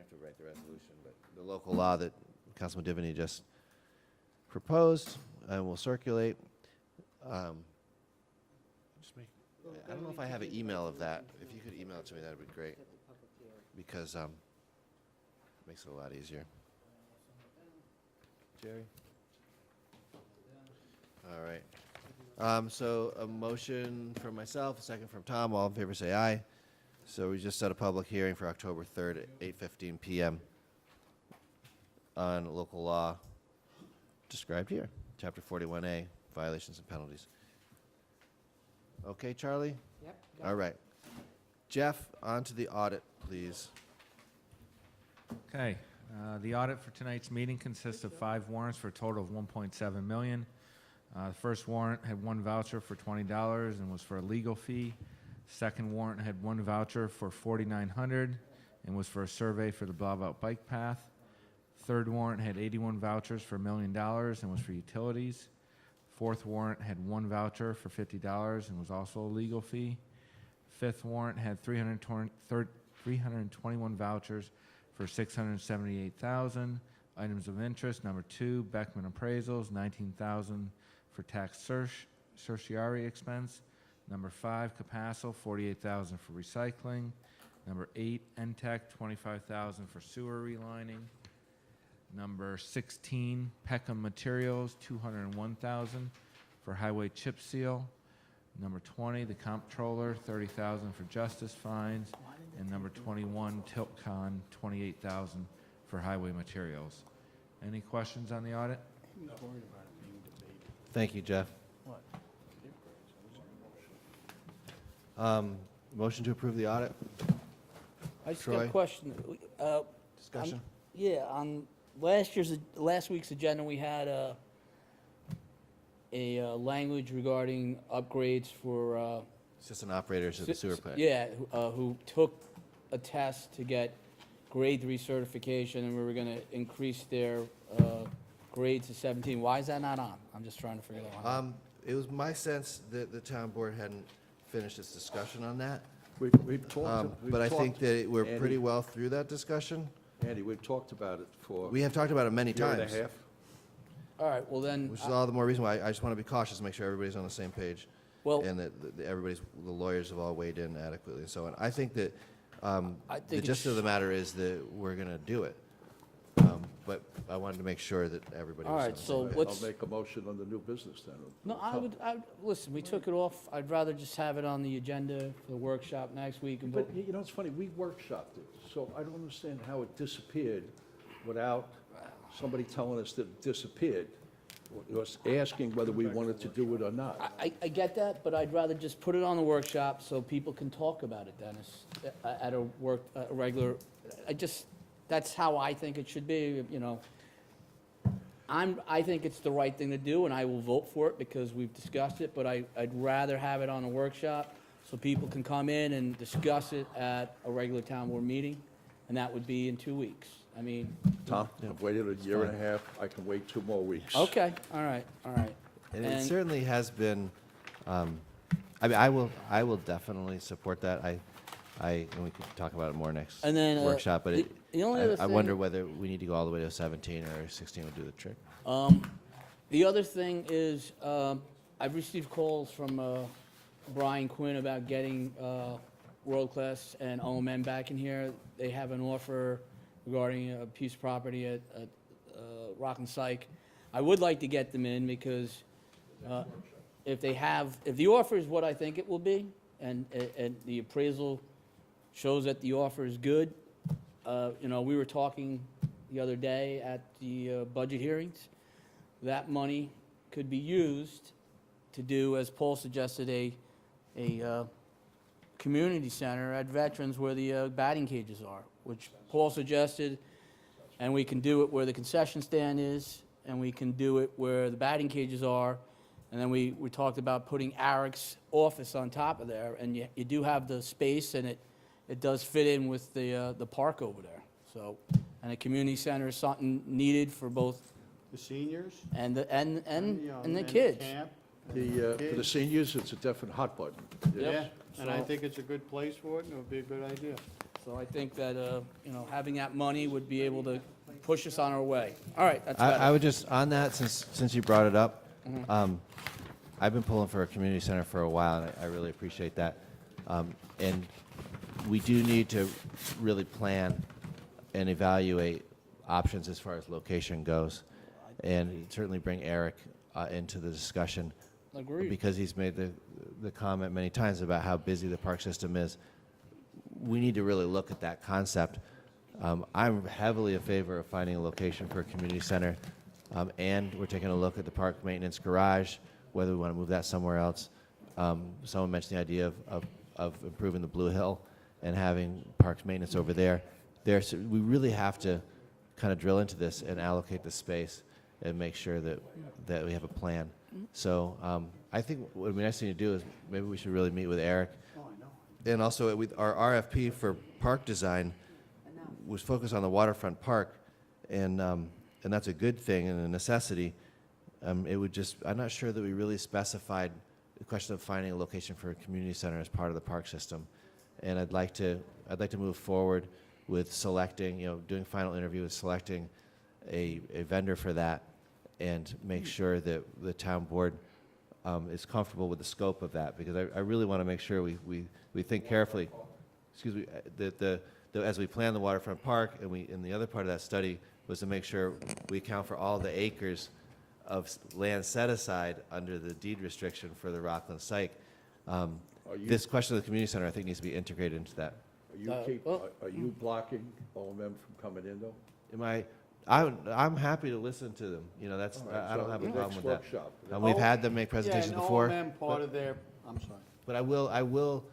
to write the resolution, but the local law that Councilman Divany just proposed, and will circulate. I don't know if I have an email of that. If you could email it to me, that would be great. Because it makes it a lot easier. Jerry? All right. So a motion from myself, a second from Tom. All in favor say aye. So we just set a public hearing for October 3rd at 8:15 p.m. on local law described here, Chapter 41A, violations and penalties. Okay, Charlie? Yep. All right. Jeff, on to the audit, please. Okay, the audit for tonight's meeting consists of 5 warrants for a total of $1.7 million. The first warrant had 1 voucher for $20 and was for a legal fee. Second warrant had 1 voucher for $4,900 and was for a survey for the Blauvelt bike path. Third warrant had 81 vouchers for $1 million and was for utilities. Fourth warrant had 1 voucher for $50 and was also a legal fee. Fifth warrant had 321 vouchers for $678,000. Items of interest, number 2, Beckman appraisals, $19,000 for tax certiorari expense. Number 5, Capasso, $48,000 for recycling. Number 8, Entech, $25,000 for sewer relining. Number 16, Peckham Materials, $201,000 for highway chip seal. Number 20, the comptroller, $30,000 for justice fines. And number 21, Tiltcon, $28,000 for highway materials. Any questions on the audit? Thank you, Jeff. What? Motion to approve the audit? I just got Troy? a question. Discussion? Yeah, on last week's agenda, we had a language regarding upgrades for Assistant operators at the sewer plant. Yeah, who took a test to get grade 3 certification, and we were going to increase their grade to 17. Why is that not on? I'm just trying to figure that out. It was my sense that the town board hadn't finished its discussion on that. We've talked. But I think that we're Andy. pretty well through that discussion. Andy, we've talked about it for. We have talked about it many a year and a times. half. All right, well then. Which is all the more reason why I just want to be cautious, make sure everybody's on the same page. Well- And that the lawyers have all weighed in adequately and so on. I think that, I the think gist of it's- the matter is that we're gonna do it. But I wanted to make sure that everybody All was on right, the so same page. let's. I'll make a motion on the new business then. No, listen, we took it off. I'd rather just have it on the agenda for the workshop next week and But, vote. you know, it's funny, we workshopped it, so I don't understand how it disappeared without somebody telling us that it disappeared. Or us asking whether we wanted to do it or not. I get that, but I'd rather just put it on the workshop so people can talk about it, Dennis, at a regular, that's how I think it should be, you know. I think it's the right thing to do, and I will vote for it because we've discussed it, but I'd rather have it on a workshop so people can come in and discuss it at a regular town board meeting, and that would be in 2 weeks. I mean, Tom, I've waited a year and a half, I can wait 2 more weeks. okay, all right. And it certainly has been, I mean, I will definitely support that. And we could talk about it more next And then, workshop, but the only other I wonder thing- whether we need to go all the way to 17 or 16 would do the trick. The other thing is, I've received calls from Brian Quinn about getting World Class and OMM back in here. They have an offer regarding a piece of property at Rockland Syke. I would like to get them in because if the offer is what I think it will be, and the appraisal shows that the offer is good, you know, we were talking the other day at the budget hearings. That money could be used to do, as Paul suggested, a community center at Veterans where the batting cages are, which Paul suggested, and we can do it where the concession stand is, and we can do it where the batting cages are, and then we talked about putting Eric's office on top of there, and you do have the space, and it does fit in with the park over there. So, and a community center is something needed for both The seniors? and the and kids. camp, For the kids. seniors, it's a definite hot button. Yeah, and I So- think it's a good place for it, and it would be a good idea. So I think that, you know, having that money would be able to push us on our way. All right, that's I better. would just, on that, since you brought it up, I've been pulling for a community center for a while, and I really appreciate that. And we do need to really plan and evaluate options as far as location goes, and certainly bring Eric into the discussion. Agreed. Because he's made the comment many times about how busy the park system is. We need to really look at that concept. I'm heavily in favor of finding a location for a community center, and we're taking a look at the park maintenance garage, whether we want to move that somewhere else. Someone mentioned the idea of improving the Blue Hill and having parks maintenance over there. So we really have to kind of drill into this and allocate the space and make sure that we have a plan. So I think what would be nice thing to do is maybe we should really meet with Eric. And also, with our RFP for park design was focused on the waterfront park, and that's a good thing and a necessity. It would just, I'm not sure that we really specified the question of finding a location for a community center as part of the park system. And I'd like to move forward with selecting, you know, doing final interview with selecting a vendor for that, and make sure that the town board is comfortable with the scope of that, because I really want to make sure we think carefully, excuse me, that as we plan the waterfront park, and the other part of that study was to make sure we account for all the acres of land set aside under the deed restriction for the Rockland Syke. This question of the community center, I think, needs to be integrated into that. Are you blocking OMM from coming in, though? I'm happy to listen to them. You know, that's, All right, I don't so have a the problem next with that. workshop. And we've had them make presentations before. Yeah, and OMM part of their, I'm sorry. But I will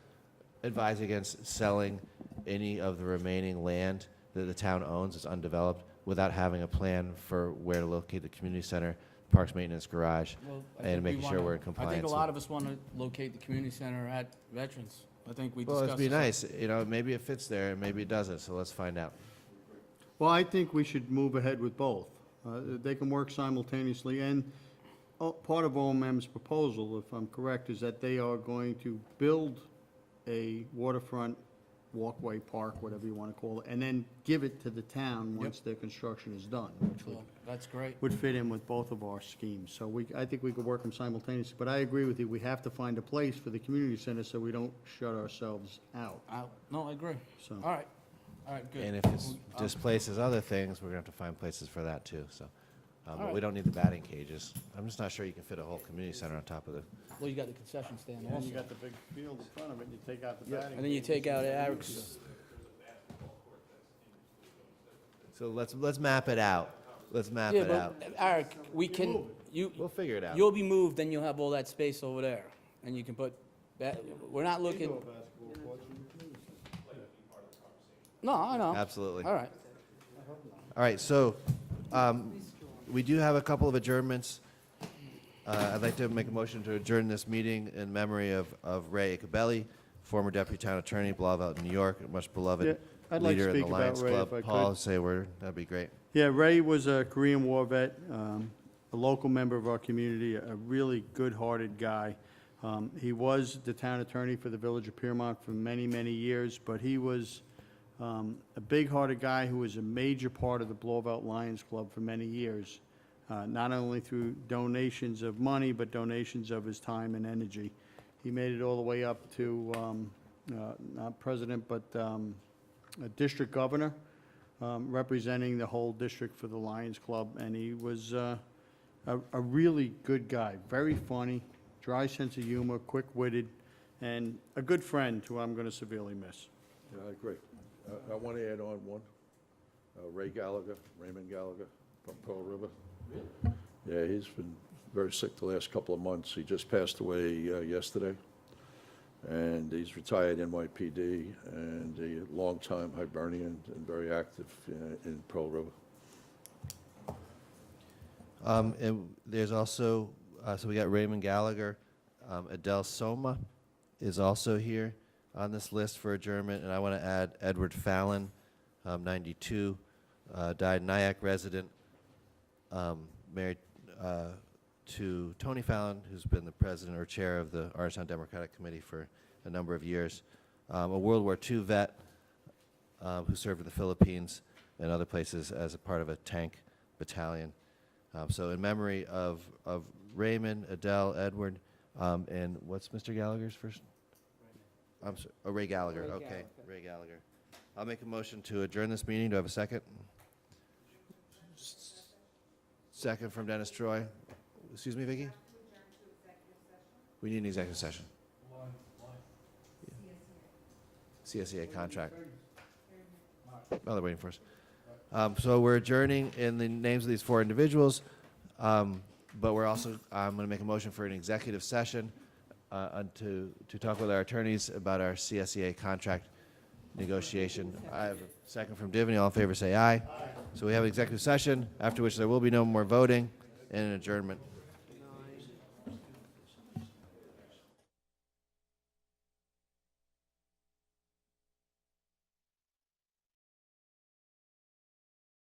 advise against selling any of the remaining land that the town owns as undeveloped without having a plan for where to locate the community center, parks maintenance garage, Well, I and think we making sure wanna- we're in compliance. I think a with- lot of us want to locate the community center at Veterans. I think we Well, discussed it'd be this. nice, you know, maybe it fits there, and maybe it doesn't, so let's find out. Well, I think we should move ahead with both. They can work simultaneously, and part of OMM's proposal, if I'm correct, is that they are going to build a waterfront walkway, park, whatever you want to call it, and then give it to the town once their construction is done, which would, That's great. would fit in with both of our schemes. So I think we could work them simultaneously, but I agree with you, we have to find a place for the community center so we don't shut ourselves out. No, I agree. So- All right, good. And if it displaces other things, we're going to have to find places for that too, so. But we right. don't need the batting cages. I'm just not sure you can fit a whole community center on top of the, Well, you got the concession stand And also. you got the big field in front of it, you take out the batting. And then you take out Eric's. so let's map it out. Let's map Yeah, it out. but Eric, We'll figure it out. you'll be moved, then you'll have all that space over there, and you can put, we're not looking. No, I know. Absolutely. All right. All right, so we do have a couple of adjournments. I'd like to make a motion to adjourn this meeting in memory of Ray Icabelli, former deputy town attorney, Blauvelt, New York, a much Yeah, beloved I'd like to leader in the speak about Lions Ray Club. if I Paul, could. say a word. That'd be great. Yeah, Ray was a Korean War vet, a local member of our community, a really good-hearted guy. He was the town attorney for the village of Piermont for many, many years, but he was a big-hearted guy who was a major part of the Blauvelt Lions Club for many years, not only through donations of money, but donations of his time and energy. He made it all the way up to, not president, but a district governor, representing the whole district for the Lions Club, and he was a really good guy, very funny, dry sense of humor, quick-witted, and a good friend who I'm going to severely miss. Yeah, I agree. I want to add on one. Raymond Gallagher from Pearl River. Yeah, he's been very sick the last couple of months. He just passed away yesterday. And he's retired NYPD and a longtime Hibernian and very active in Pearl River. And there's also, so we got Raymond Gallagher. Adele Soma is also here on this list for adjournment. And I want to add Edward Fallon, 92, died Nyack resident, married to Tony Fallon, who's been the president or chair of the Orangetown Democratic Committee for a number of years. A World War II vet who served in the Philippines and other places as a part of a tank battalion. So in memory of Raymond, Adele, Edward, and what's Mr. Gallagher's first? I'm sorry, Ray Gallagher. Okay, Ray Gallagher. I'll make a motion to adjourn this meeting. Do I have a second? Second from Dennis Troy. Excuse me, Vicki? We need an executive session. CSEA contract. Oh, they're waiting for us. So we're adjourning in the names of these four individuals, but we're also, I'm going to make a motion for an executive session to talk with our attorneys about our CSEA contract negotiation. I have a second from Divney. All in favor say aye. So we have an executive session, after which there will be no more voting and an adjournment.